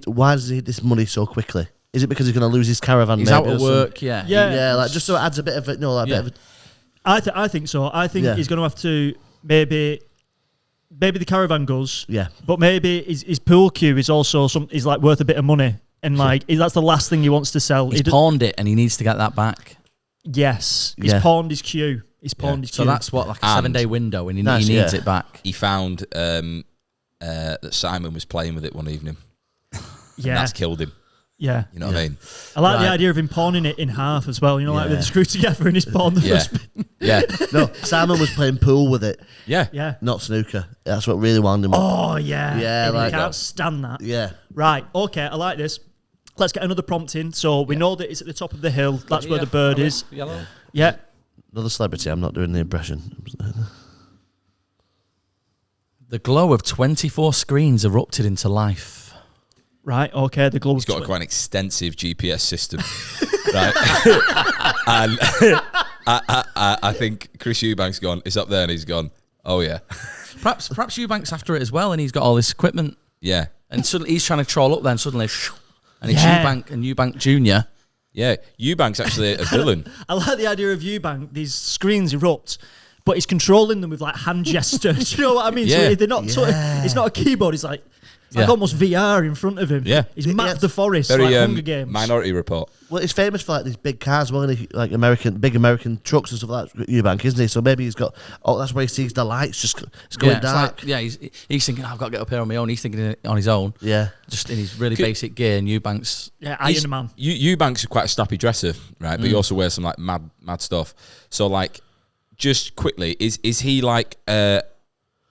S3: why does he need this money so quickly? Is it because he's going to lose his caravan?
S4: He's
S3: maybe,
S4: out
S3: or
S4: of
S3: something?
S4: work, yeah.
S3: Yeah, like just so it adds a bit of a, like
S4: Yeah.
S3: bit of a,
S2: I think so. I think
S3: Yeah.
S2: he's going to have to maybe the caravan goes.
S3: yeah.
S2: But maybe his pool cue is also is like worth a bit of money, and like that's the last thing he wants to sell.
S4: He's pawned it and he needs to get that back.
S2: Yes, he's
S3: Yeah.
S2: pawned his cue. He's pawned his
S4: So
S2: cue.
S4: that's what, like a
S1: And-
S4: 7-day window, and he
S3: Nice,
S4: needs
S3: yeah.
S4: it back.
S1: He found that Simon was playing with it one evening. And
S2: yeah,
S1: that's killed him.
S2: yeah.
S1: You know what I mean?
S2: I like the
S3: Right.
S2: idea of him pawning it in half as well. You know, like
S3: Yeah.
S2: with the screw together and he's pawned the
S1: Yeah.
S2: first bit.
S1: Yeah.
S3: No, Simon was playing pool with it,
S1: Yeah.
S2: Yeah.
S3: not snooker. That's what really wound him up.
S2: Oh yeah.
S3: Yeah,
S2: And
S3: like
S2: I can't
S3: that.
S2: stand that.
S3: Yeah.
S2: Right. Okay. I like this. Let's get another prompt in. So we know that it's at the top of the hill. That's where the bird is.
S4: Yellow.
S2: Yeah.
S3: Another celebrity. I'm not doing the impression.
S4: The glow of 24 screens erupted into life.
S2: Right. Okay. The globe.
S1: He's got quite an extensive GPS system, right? And I think Chris Eubank's gone. It's up there, and he's gone. Oh yeah,
S4: Perhaps Eubank's after it as well, and he's got all this equipment.
S1: yeah,
S4: And suddenly he's trying to troll up there, and suddenly, and it's
S2: Yeah.
S4: Eubank and Eubank Jr.
S1: yeah. Eubank's actually a villain.
S2: I like the idea of Eubank. These screens erupt, but he's controlling them with like hand gestures. You know what I mean?
S1: Yeah.
S2: So they're not. Sort of, it's not a keyboard. It's like like
S4: Yeah.
S2: almost VR in front of him.
S1: Yeah.
S2: He's mapped the forest
S1: Very
S2: like Hunger Games.
S1: Minority Report.
S3: Well, he's famous for like these big cars, well, like big American trucks and stuff like that. Eubank, isn't he? So maybe he's got. Oh, that's where he sees the lights. Just it's going
S4: It's
S3: dark.
S4: like, he's thinking, I've got to get up here on my own. He's thinking it on his own,
S3: Yeah.
S4: just in his really basic gear. And Eubank's
S2: Yeah,
S1: He's-
S2: Iron Man.
S1: Eubank's quite a snappy dresser, right? But he also wears some like mad stuff. So like, just quickly, is he like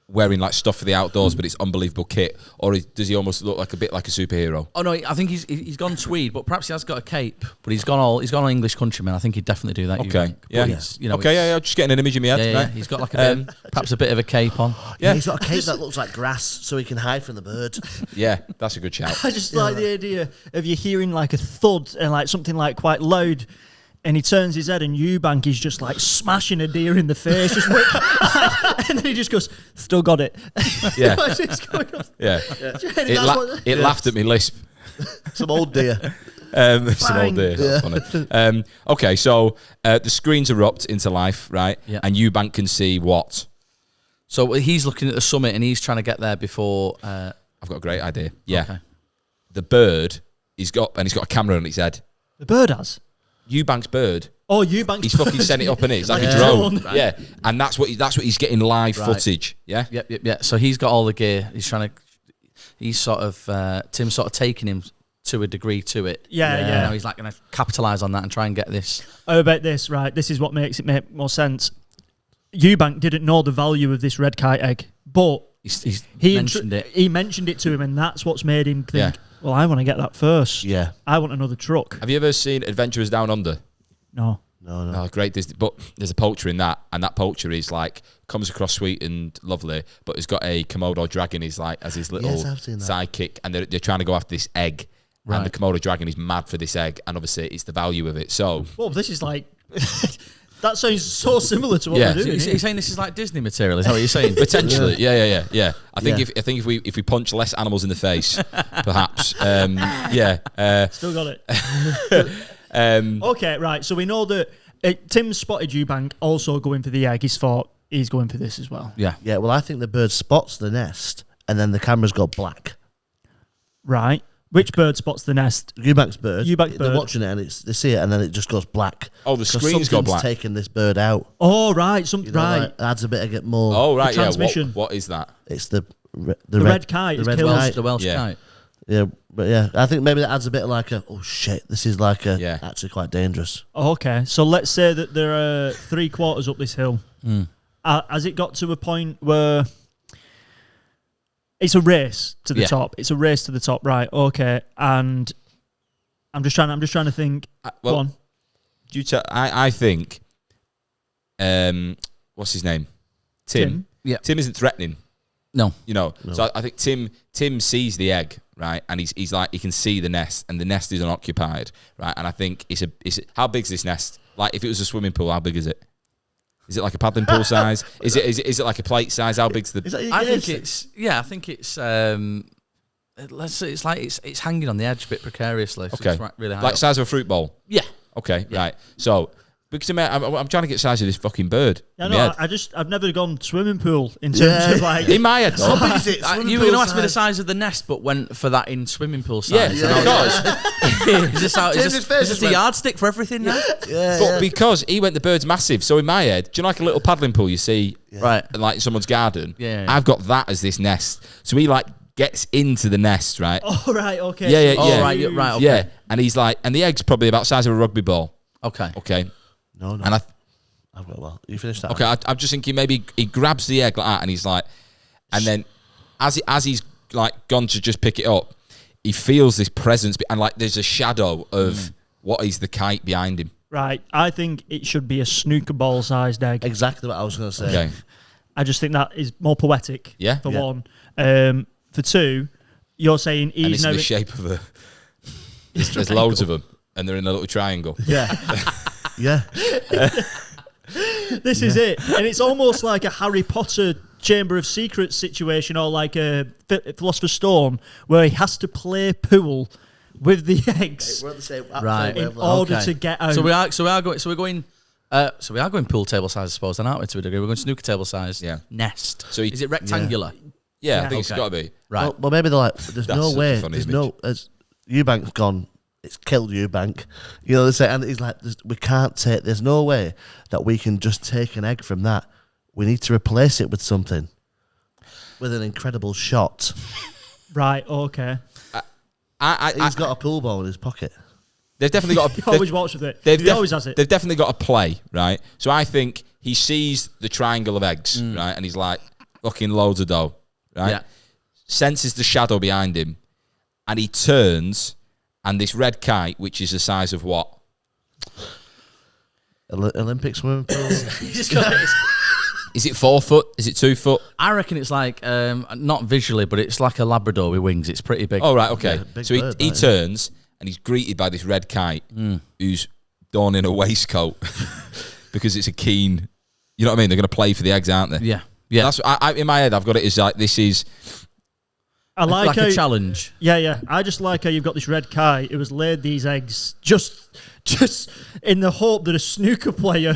S1: wearing like stuff for the outdoors, but it's unbelievable kit, or does he almost look like a bit like a superhero?
S4: Oh no, I think he's gone tweed, but perhaps he has got a cape. But he's gone all English countryman. I think he'd definitely do that.
S1: Okay,
S4: Eubank. But
S1: yeah,
S4: he's, you know,
S1: okay, yeah. Just getting an image in my head.
S4: yeah.
S1: Right?
S4: He's got like a bit, perhaps a bit of a cape on.
S3: Yeah, he's got a cape that looks like grass, so he can hide from the bird.
S1: Yeah, that's a good shout.
S2: I just like the idea of you hearing like a thud and like something like quite loud. And he turns his head, and Eubank is just like smashing a deer in the face, just and then he just goes, "Still got it."
S1: Yeah.
S2: It's going on.
S1: Yeah,
S2: And
S1: it,
S2: that's what-
S1: it laughed at me lisp.
S3: Some old deer.
S1: Some old
S2: Bang.
S1: day. That's funny. Okay, so the screens erupt into life, right?
S4: Yeah.
S1: And Eubank can see what?
S4: So he's looking at the summit and he's trying to get there before.
S1: I've got a great idea. Yeah,
S4: Okay.
S1: the bird. He's got a camera on his head.
S2: The bird has.
S1: Eubank's bird.
S2: Oh, Eubank's
S1: He's fucking sent it up in it. It's like
S2: Like
S1: a
S2: a
S1: drone.
S2: drone.
S1: Yeah, and that's what he's getting live
S4: Right.
S1: footage. Yeah.
S4: Yep. So he's got all the gear. He's sort of Tim's sort of taking him to a degree to it.
S2: Yeah,
S4: You
S2: yeah.
S4: know, he's like going to capitalise on that and try and get this.
S2: Oh, about this, right? This is what makes it make more sense. Eubank didn't know the value of this red kite egg, but
S4: He's
S2: he
S4: mentioned it.
S2: He mentioned it to him, and that's what's made him think,
S1: Yeah.
S2: well, I want to get that first.
S3: Yeah.
S2: I want another truck.
S1: Have you ever seen Adventurers Down Under?
S2: No.
S3: No.
S1: Oh, great Disney. But there's a poacher in that, and that poacher is like comes across sweet and lovely, but has got a Komodo dragon. He's like as his little
S3: Yes, I've seen that.
S1: sidekick, and they're trying to go after this egg. And the Komodo dragon is mad for this egg, and obviously it's the value of it. So
S2: Well, this is like that sounds so similar to what
S1: Yeah.
S2: we're
S4: So
S2: doing.
S4: you're saying this is like Disney material? Is that what you're saying?
S1: potentially, yeah. I think
S3: Yeah.
S1: if we punch less animals in the face, perhaps, yeah.
S2: Still got it. Okay, right. So we know that Tim spotted Eubank also going for the egg. He's thought he's going for this as well.
S4: Yeah.
S3: Yeah, well, I think the bird spots the nest, and then the cameras go black.
S2: Right. Which bird spots the nest?
S3: Eubank's bird.
S2: Eubank's
S3: They're
S2: bird.
S3: watching it, and they see it, and then it just goes black.
S1: Oh, the
S3: 'Cause
S1: screens go
S3: something's
S1: black.
S3: taking this bird out.
S2: Oh, right.
S3: You know,
S2: Right.
S3: like, adds a bit of more.
S1: Oh right,
S2: The
S1: yeah.
S2: transmission.
S1: What is that?
S3: It's the
S2: red kite
S3: The
S2: is
S3: red
S2: killed.
S3: kite.
S4: The Welsh
S1: Yeah.
S4: kite.
S3: Yeah, but yeah, I think maybe that adds a bit of like a oh shit, this is like a
S1: Yeah.
S3: actually quite dangerous.
S2: Okay, so let's say that there are 3/4 up this hill. Has it got to a point where it's a race to the
S4: Yeah.
S2: top? It's a race to the top, right? Okay, and I'm just trying to think.
S1: Well,
S2: Go on.
S1: I think, what's his name? Tim.
S2: Tim?
S4: Yeah.
S1: Tim isn't threatening.
S4: No.
S1: You know, so I think Tim sees the egg, right, and he's like, he can see the nest, and the nest is unoccupied, right, and I think it's how big's this nest? Like, if it was a swimming pool, how big is it? Is it like a paddling pool size? Is it like a plate size? How big's the?
S3: Is that your
S4: I
S3: guess?
S4: think it's let's say it's hanging on the edge a bit precariously. So
S1: Okay,
S4: it's really high
S1: like
S4: up.
S1: size of a fruit bowl.
S4: Yeah.
S1: Okay, right. So because I'm trying to get the size of this fucking bird.
S2: Yeah,
S1: in my
S2: no,
S1: head.
S2: I've never gone swismming pool in terms of like.
S1: In my head, though.
S3: How big is it? Swimming
S4: You were
S3: pool
S4: going to ask me the
S3: size.
S4: size of the nest, but went for that in swimming pool
S1: Yeah,
S4: size.
S1: because
S4: Is this how?
S3: James's
S4: Is
S3: face
S4: this
S3: just
S4: a
S3: went-
S4: yardstick for everything now?
S3: Yeah,
S1: because he went, the bird's massive. So in my head, do you know like a little paddling pool you see,
S4: Right.
S1: like in someone's garden?
S4: Yeah.
S1: I've got that as this nest. So he like gets into the nest, right?
S2: Oh right, okay.
S1: Yeah, yeah,
S2: So
S1: yeah.
S4: Right, right, okay.
S1: Yeah, and he's like, and the egg's probably about the size of a rugby ball.
S4: Okay.
S1: Okay,
S3: No.
S1: and
S3: I've got, well, you finished that.
S1: okay, I'm just thinking maybe he grabs the egg like that, and he's like, and then as he's like gone to just pick it up, he feels this presence, and like there's a shadow of what is the kite behind him.
S2: Right, I think it should be a snooker ball sized egg.
S3: Exactly what I was going to say.
S1: Okay,
S2: I just think that is more poetic.
S1: Yeah.
S2: For
S3: Yeah.
S2: one, for two, you're saying
S1: and
S2: he's
S1: it's in
S2: now
S1: the shape of a. There's loads of them, and they're in a little triangle.
S3: Yeah. Yeah.
S2: This is it, and it's almost like a Harry Potter Chamber of Secrets situation, or like a Philosopher's Stone, where he has to play pool with the eggs
S3: We're at the same
S4: Right.
S2: in
S3: wavelength.
S2: order
S4: Okay.
S2: to get out.
S4: So we are going pool table size, I suppose, then, aren't we, to a degree? We're going snooker table size.
S1: Yeah.
S4: Nest.
S1: So
S4: Is it rectangular?
S1: Yeah, I
S2: Yeah.
S1: think it's
S4: Okay.
S1: got to be.
S4: Right.
S3: Well, maybe they're like, there's
S1: That's
S3: no
S1: such a
S3: way.
S1: funny
S3: There's
S1: image.
S3: no. As Eubank's gone, it's killed Eubank. You know, they say, and he's like, we can't take. There's no way that we can just take an egg from that. We need to replace it with something, with an incredible shot.
S2: Right, okay.
S3: He's got a pool ball in his pocket.
S1: They've definitely got.
S2: He always walks with it.
S1: They've
S2: He always has it.
S1: They've definitely got a play, right? So I think he sees the triangle of eggs,
S2: Mm.
S1: right, and he's like, fucking loads of dough, right?
S4: Yeah.
S1: Senses the shadow behind him, and he turns, and this red kite, which is the size of what?
S3: Olympic swimming pool.
S1: Is it 4 foot? Is it 2 foot?
S4: I reckon it's like, not visually, but it's like a Labrador with wings. It's pretty big.
S1: Oh, right, okay.
S3: Yeah, big
S1: So he
S3: bird, that is.
S1: turns, and he's greeted by this red kite, who's donning a waistcoat because it's a keen. You know what I mean? They're going to play for the eggs, aren't they?
S4: Yeah. Yeah.
S1: That's in my head. I've got it as like this is.
S2: I like,
S4: like
S2: how,
S4: a challenge.
S2: Yeah. I just like how you've got this red kite who has laid these eggs just in the hope that a snooker player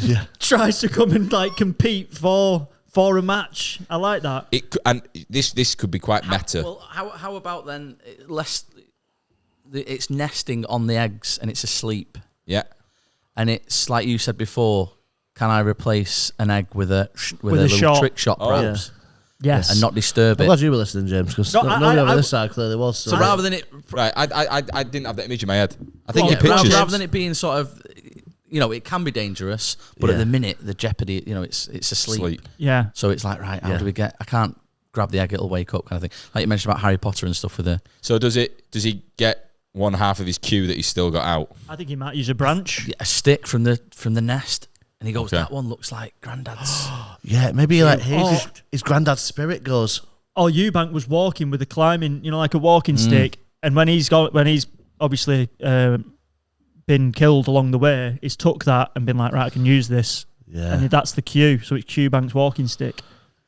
S3: Yeah.
S2: tries to come and like compete for a match. I like that.
S1: And this could be quite meta.
S4: Well, how about then it's nesting on the eggs and it's asleep.
S1: Yeah.
S4: And it's like you said before, can I replace an egg with a
S2: With a
S4: little
S2: shot.
S4: trick shot perhaps?
S2: Yes.
S4: And not disturb
S3: I'm
S4: it.
S3: glad you were listening, James, because
S2: No,
S3: nobody
S2: I-
S3: over
S2: I-
S3: this side clearly was.
S4: So rather than it
S1: Right. I didn't have that image in my head. I think
S2: Well,
S1: your pictures.
S4: rather than it being sort of, it can be dangerous, but at
S3: Yeah.
S4: the minute the jeopardy, it's asleep.
S1: Sleep.
S2: Yeah.
S4: So it's like, right, how
S3: Yeah.
S4: do we get? I can't grab the egg; it'll wake up, kind of thing. Like you mentioned about Harry Potter and stuff with the.
S1: So does he get one half of his cue that he's still got out?
S2: I think he might use a branch.
S4: A stick from the nest, and he goes,
S1: Okay.
S4: "That one looks like Grandad's."
S3: Yeah, maybe like
S2: Oh.
S3: his granddad's spirit goes.
S2: Oh, Eubank was walking with a climbing, like a walking stick, and when he's obviously been killed along the way, he's took that and been like, right, I can use this,
S3: Yeah,
S2: and that's the cue. So it's Eubank's walking stick.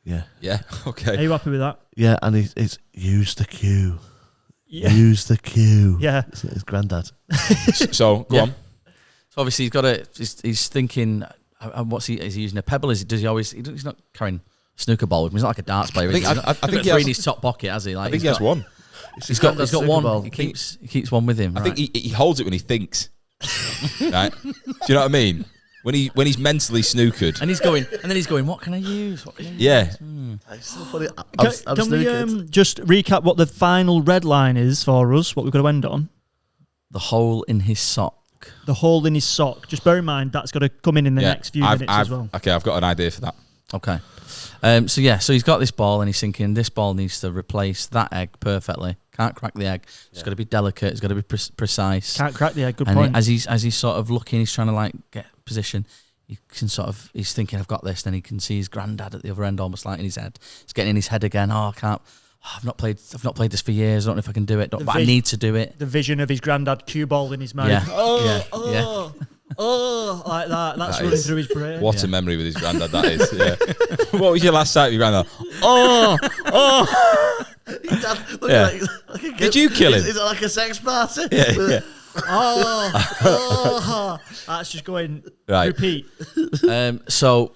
S3: yeah,
S1: Yeah.
S2: Are
S1: Okay.
S2: you happy with that?
S3: yeah, and it's use the cue.
S2: Yeah.
S3: Use the cue.
S2: Yeah.
S3: It's his granddad.
S1: So go
S4: Yeah.
S1: on.
S4: So obviously he's thinking, what's he? Is he using a pebble? He's not carrying a snooker ball with him. He's not like a darts player.
S1: I think-
S4: He's
S1: I think
S4: got
S1: he
S4: three
S1: has-
S4: in his top pocket, has he? Like
S1: I think he has one.
S4: He's got one.
S3: Ball.
S4: He keeps one with him.
S1: I think he holds it when he thinks. Right? Do you know what I mean? When he's mentally snookered.
S4: and he's going, what can I use? What can I use?
S1: Yeah.
S3: It's so funny.
S2: Can,
S3: I'm
S2: can we
S3: snookered.
S2: just recap what the final red line is for us? What we've got to end on?
S4: The hole in his sock.
S2: The hole in his sock. Just bear in mind that's got to come in the next few minutes as well.
S1: Okay, I've got an idea for that.
S4: Okay. So he's got this ball and he's thinking this ball needs to replace that egg perfectly. Can't crack the egg. It's got to be delicate. It's got to be precise.
S2: Can't crack the egg. Good
S4: and
S2: point.
S4: as he's sort of looking, he's trying to like get position. he can he's thinking, I've got this. Then he can see his granddad at the other end, almost like in his head. It's getting in his head again. Oh, I can't. I've not played this for years. I don't know if I can do it, but I need to do it.
S2: The vision of his granddad cue ball in his mind.
S4: Yeah.
S2: Oh, like that. That's running through his brain.
S1: What a memory with his granddad that is. Yeah. What was your last sight with your granddad? Did you kill him?
S3: Is it like a sex party?
S1: Yeah.
S2: That's just going
S1: Right.
S2: repeat.
S4: So,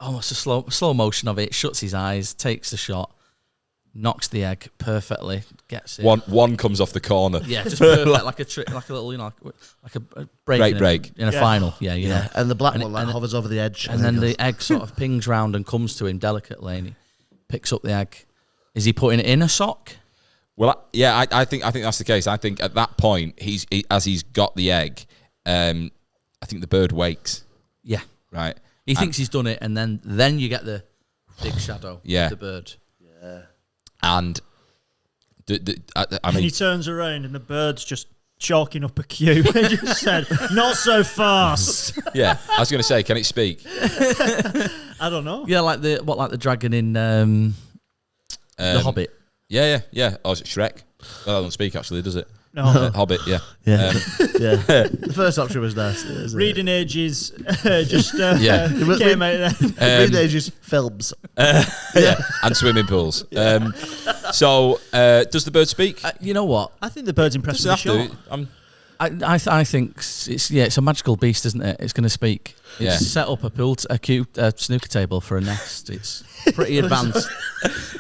S4: almost a slow motion of it, shuts his eyes, takes the shot, knocks the egg perfectly, gets it.
S1: One comes off the corner.
S4: Yeah, just perfect, like a little, like a break in a final. Yeah.
S3: And the black one hovers over the edge.
S4: And then the egg sort of pings round and comes to him delicately, and he picks up the egg. Is he putting it in a sock?
S1: Well, I think that's the case. I think at that point, as he's got the egg, I think the bird wakes.
S4: Yeah.
S1: Right.
S4: He thinks he's done it, and then you get the big shadow of the bird.
S3: Yeah.
S1: And I
S2: And he
S1: mean,
S2: turns around and the bird's just chalking up a cue. And just said, "Not so fast."
S1: yeah. I was going to say, can it speak?
S2: I don't know.
S4: Yeah, like the dragon in The Hobbit.
S1: Yeah. Or is it Shrek? Well, that doesn't speak actually, does it?
S2: No.
S1: Hobbit. Yeah.
S3: Yeah. The first option was nice.
S2: Reading ages just came out there.
S3: Reading ages films.
S1: Yeah. And swimming pools. So, does the bird speak?
S4: You know what?
S2: I think the bird's impressed with the
S1: Doesn't
S2: shot.
S1: have to.
S4: I think it's a magical beast, isn't it? It's going to speak. It's set up a cute snooker table for a nest. It's pretty advanced.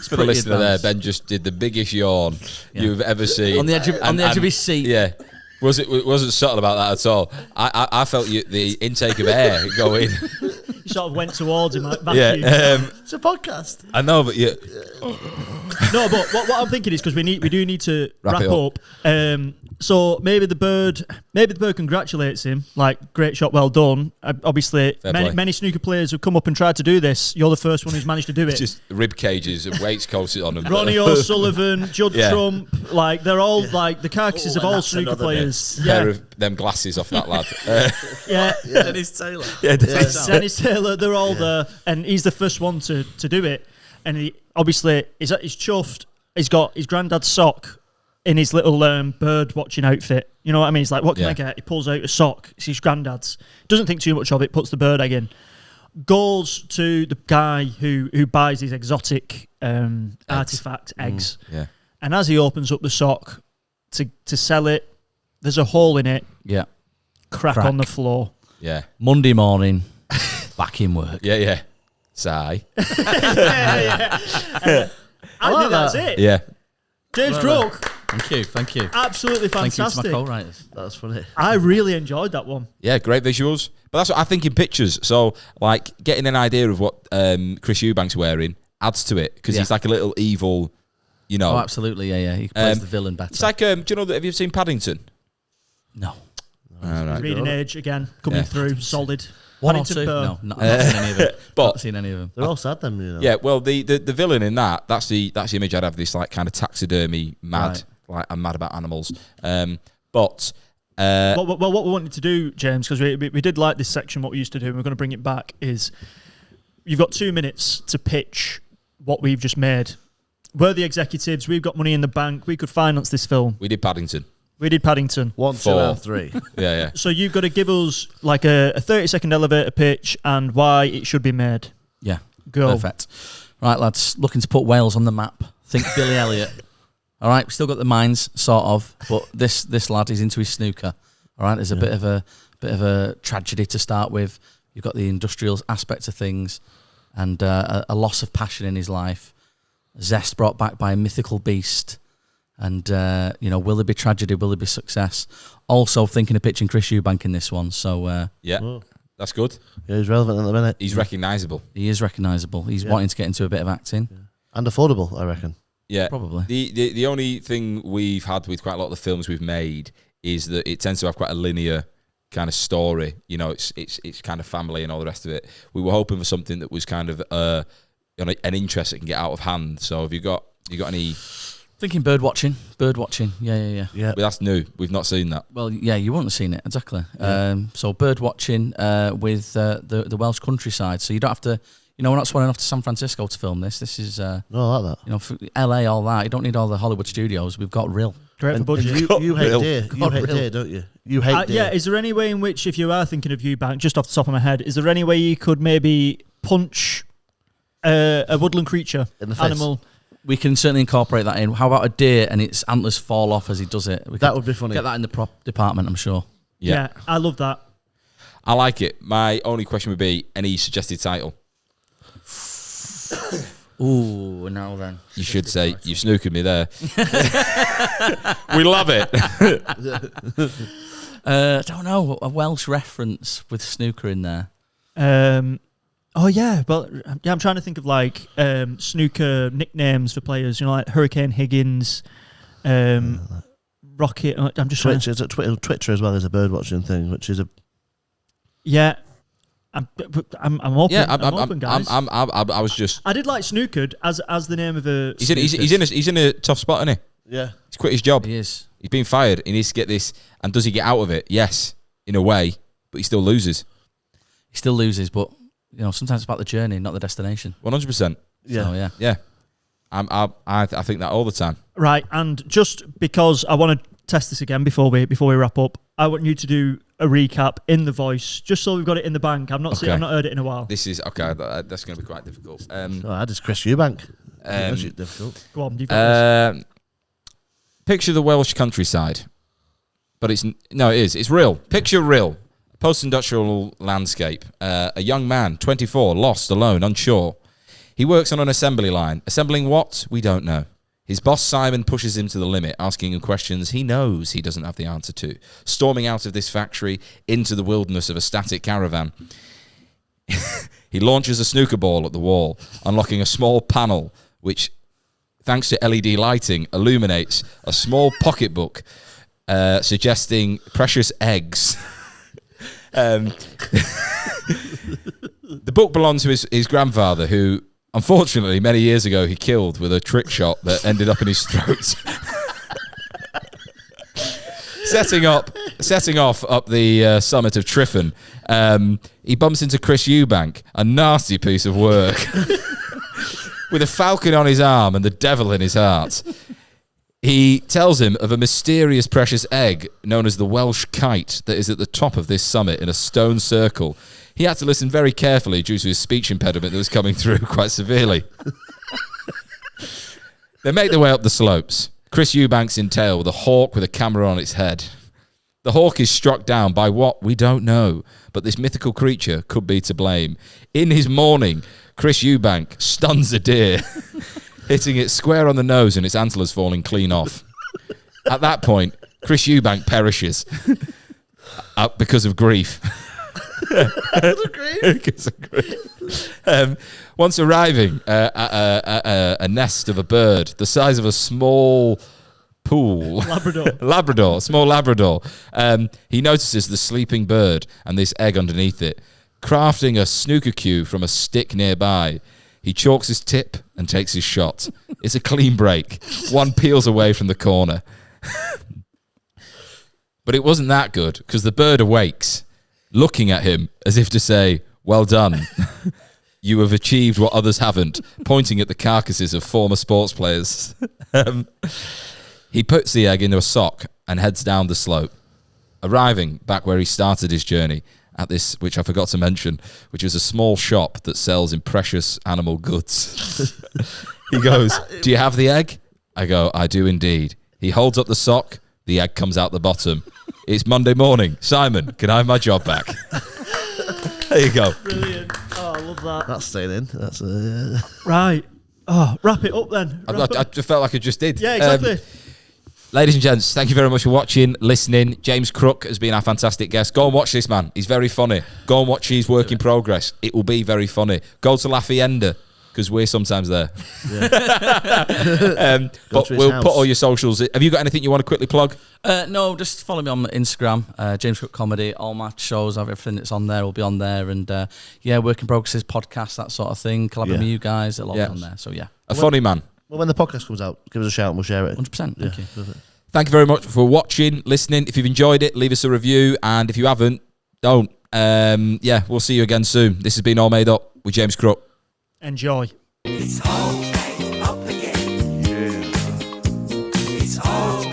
S1: For the listener there, Ben just did the biggest yawn you've ever seen
S4: on the edge of his seat.
S1: Yeah, it wasn't subtle about that at all. I felt the intake of air go in.
S2: You sort of went towards him like
S1: Yeah,
S2: vacuum.
S3: It's a podcast.
S1: I know, but
S2: No, but what I'm thinking is because we do need to wrap
S1: it
S2: up. So maybe the bird congratulates him, like, great shot, well done. Obviously, many snooker players have come up and tried to do this. You're the first one who's managed to do it.
S1: just rib cages and waistcoats on them.
S2: Ronnie O'Sullivan, Judd Trump, like they're all like the carcasses of all
S3: that's
S2: snooker
S3: another
S2: players.
S1: Pair of them glasses off that lad.
S3: Dennis Taylor.
S2: Dennis Taylor, they're all there, and he's the first one to do it. And he obviously he's chuffed. He's got his granddad's sock in his little bird watching outfit. You know what I mean? He's like, what can I get? He pulls out a sock. It's his granddad's. Doesn't think too much of it, puts the bird egg in. Goes to the guy who buys these exotic artifact eggs.
S1: Yeah.
S2: And as he opens up the sock to sell it, there's a hole in it.
S4: Yeah.
S2: Crack on the floor.
S1: Yeah.
S4: Monday morning, back in work.
S1: Yeah. Sigh.
S2: I think that's it.
S1: Yeah.
S2: James Crook.
S4: Thank you.
S2: Absolutely fantastic.
S4: Thank you to my co-writers.
S3: That's funny.
S2: I really enjoyed that one.
S1: Yeah, great visuals. But that's what I think in pictures. So, like, getting an idea of what Chris Eubank's wearing adds to it because he's like a little evil,
S4: Oh, absolutely. Yeah. He plays the villain better.
S1: It's like, do you know that? Have you seen Paddington?
S4: No.
S1: Right.
S2: Reading age again, coming through, solid.
S4: One or
S2: Paddington
S4: two?
S2: Pearl.
S4: No, not seen any of them. Not seen any of them.
S3: They're all sad then, you know.
S1: Yeah, well, the villain in that's the image I'd have. This like kind of taxidermy mad, like I'm mad about animals. What
S2: we wanted to do, James, because we did like this section. What we used to do, and we're going to bring it back. Is you've got 2 minutes to pitch what we've just made. We're the executives. We've got money in the bank. We could finance this film.
S1: we did Paddington.
S2: We did Paddington.
S3: 1, 2,
S1: 4.
S3: and 3.
S1: Yeah.
S2: So you've got to give us like a 30-second elevator pitch and why it should be made.
S4: Yeah.
S2: Go.
S4: Perfect. Right, lads. Looking to put Wales on the map. Think Billy Elliot. All right, we've still got the minds, sort of, but this lad is into his snooker. All right, there's a bit of a tragedy to start with. You've got the industrial aspect of things, and a loss of passion in his life. Zest brought back by a mythical beast. And, will there be tragedy? Will there be success? Also thinking of pitching Chris Eubank in this one. So,
S1: That's good.
S3: Yeah, he's relevant at the minute.
S1: He's recognisable.
S4: He is recognisable. He's wanting to get into a bit of acting.
S3: Yeah. And affordable, I reckon.
S1: Yeah.
S4: Probably.
S1: The only thing we've had with quite a lot of the films we've made is that it tends to have quite a linear kind of story. It's kind of family and all the rest of it. We were hoping for something that was kind of an interest that can get out of hand. So have you got any
S4: Thinking birdwatching. Yeah.
S1: But that's new. We've not seen that.
S4: Well, yeah, you wouldn't have seen it exactly. So birdwatching with the Welsh countryside. So you don't have to. We're not swanning off to San Francisco to film this. This is
S3: No, I like that.
S4: for LA, all that. You don't need all the Hollywood studios. We've got Rhyl.
S2: Great for budget.
S3: You hate
S1: Real.
S3: deer. You hate deer, don't you? You hate deer.
S2: Yeah, is there any way in which, if you are thinking of Eubank, just off the top of my head, is there any way you could maybe punch a woodland creature,
S3: In the face.
S2: animal?
S4: We can certainly incorporate that in. How about a deer and its antlers fall off as he does it?
S3: That would be funny.
S4: Get that in the prop department, I'm sure.
S2: Yeah, I love that.
S1: I like it. My only question would be any suggested title.
S4: Ooh, now then.
S1: You should say you snookered me there. We love it.
S4: I don't know, a Welsh reference with snooker in there.
S2: Oh yeah, but I'm trying to think of like snooker nicknames for players. Like Hurricane Higgins, Rocket. I'm just trying.
S3: Twitch, it's a Twitter as well as a birdwatching thing, which is a
S2: Yeah, I'm open.
S1: Yeah,
S2: I'm open, guys.
S1: I was just.
S2: I did like snookered as the name of a.
S1: He's in a tough spot, isn't he?
S3: yeah.
S1: He's quit his job.
S4: He is.
S1: He's been fired. He needs to get this. And does he get out of it? Yes, in a way, but he still loses.
S4: He still loses, but sometimes it's about the journey, not the destination.
S1: 100%.
S3: Yeah.
S4: So, yeah.
S1: Yeah, I think that all the time.
S2: Right, and just because I want to test this again before we wrap up, I want you to do a recap in the voice, just so we've got it in the bank. I've not heard it in a while.
S1: This is okay. That's going to be quite difficult.
S3: That is Chris Eubank. That's difficult.
S2: Go on, you've got this.
S1: Picture the Welsh countryside, but it is. It's Rhyl. Picture Rhyl, post-industrial landscape. A young man, 24, lost, alone, unsure. He works on an assembly line. Assembling what? We don't know. His boss, Simon, pushes him to the limit, asking him questions he knows he doesn't have the answer to. Storming out of this factory into the wilderness of a static caravan. He launches a snooker ball at the wall, unlocking a small panel, which, thanks to LED lighting, illuminates a small pocketbook suggesting precious eggs. The book belongs to his grandfather, who, unfortunately, many years ago, he killed with a trick shot that ended up in his throat. Setting off up the summit of Tryfan, he bumps into Chris Eubank, a nasty piece of work, with a falcon on his arm and the devil in his heart. He tells him of a mysterious precious egg known as the Welsh Kite that is at the top of this summit in a stone circle. He had to listen very carefully due to his speech impediment that was coming through quite severely. They make their way up the slopes. Chris Eubank's in tail with a hawk with a camera on its head. The hawk is struck down by what? We don't know, but this mythical creature could be to blame. In his mourning, Chris Eubank stuns a deer, hitting it square on the nose and its antlers falling clean off. At that point, Chris Eubank perishes because of grief. Because of grief. Once arriving at a nest of a bird the size of a small pool. Small Labrador. He notices the sleeping bird and this egg underneath it. Crafting a snooker cue from a stick nearby, he chalks his tip and takes his shot. It's a clean break. One peels away from the corner. But it wasn't that good, because the bird awakes, looking at him as if to say, well done. You have achieved what others haven't, pointing at the carcasses of former sports players. He puts the egg into a sock and heads down the slope, arriving back where he started his journey, at this, which I forgot to mention, which is a small shop that sells in precious animal goods. He goes, do you have the egg? I go, I do indeed. He holds up the sock. The egg comes out the bottom. It's Monday morning. Simon, can I have my job back? There you go.
S2: Brilliant. Oh, I love that.
S3: That's staying in. That's
S2: Right. Oh, wrap it up then.
S1: I just felt like I just did.
S2: Yeah, exactly.
S1: Ladies and gents, thank you very much for watching, listening. James Crook has been our fantastic guest. Go and watch this, man. He's very funny. Go and watch his work in progress. It will be very funny. Go to Lafayette, because we're sometimes there. Yeah. But we'll put all your socials. Have you got anything you want to quickly plug?
S4: No, just follow me on Instagram, James Crook Comedy. All my shows, everything that's on there will be on there. And work in progress, podcast, that sort of thing. Collaborating with you guys, it'll all be on there. So yeah.
S1: A funny man.
S3: Well, when the podcast comes out, give us a shout and we'll share it.
S4: 100%. Thank you.
S3: Perfect.
S1: Thank you very much for watching, listening. If you've enjoyed it, leave us a review. And if you haven't, don't. We'll see you again soon. This has been All Made Up with James Crook.
S2: Enjoy.
S5: It's all made up again. Yeah. It's all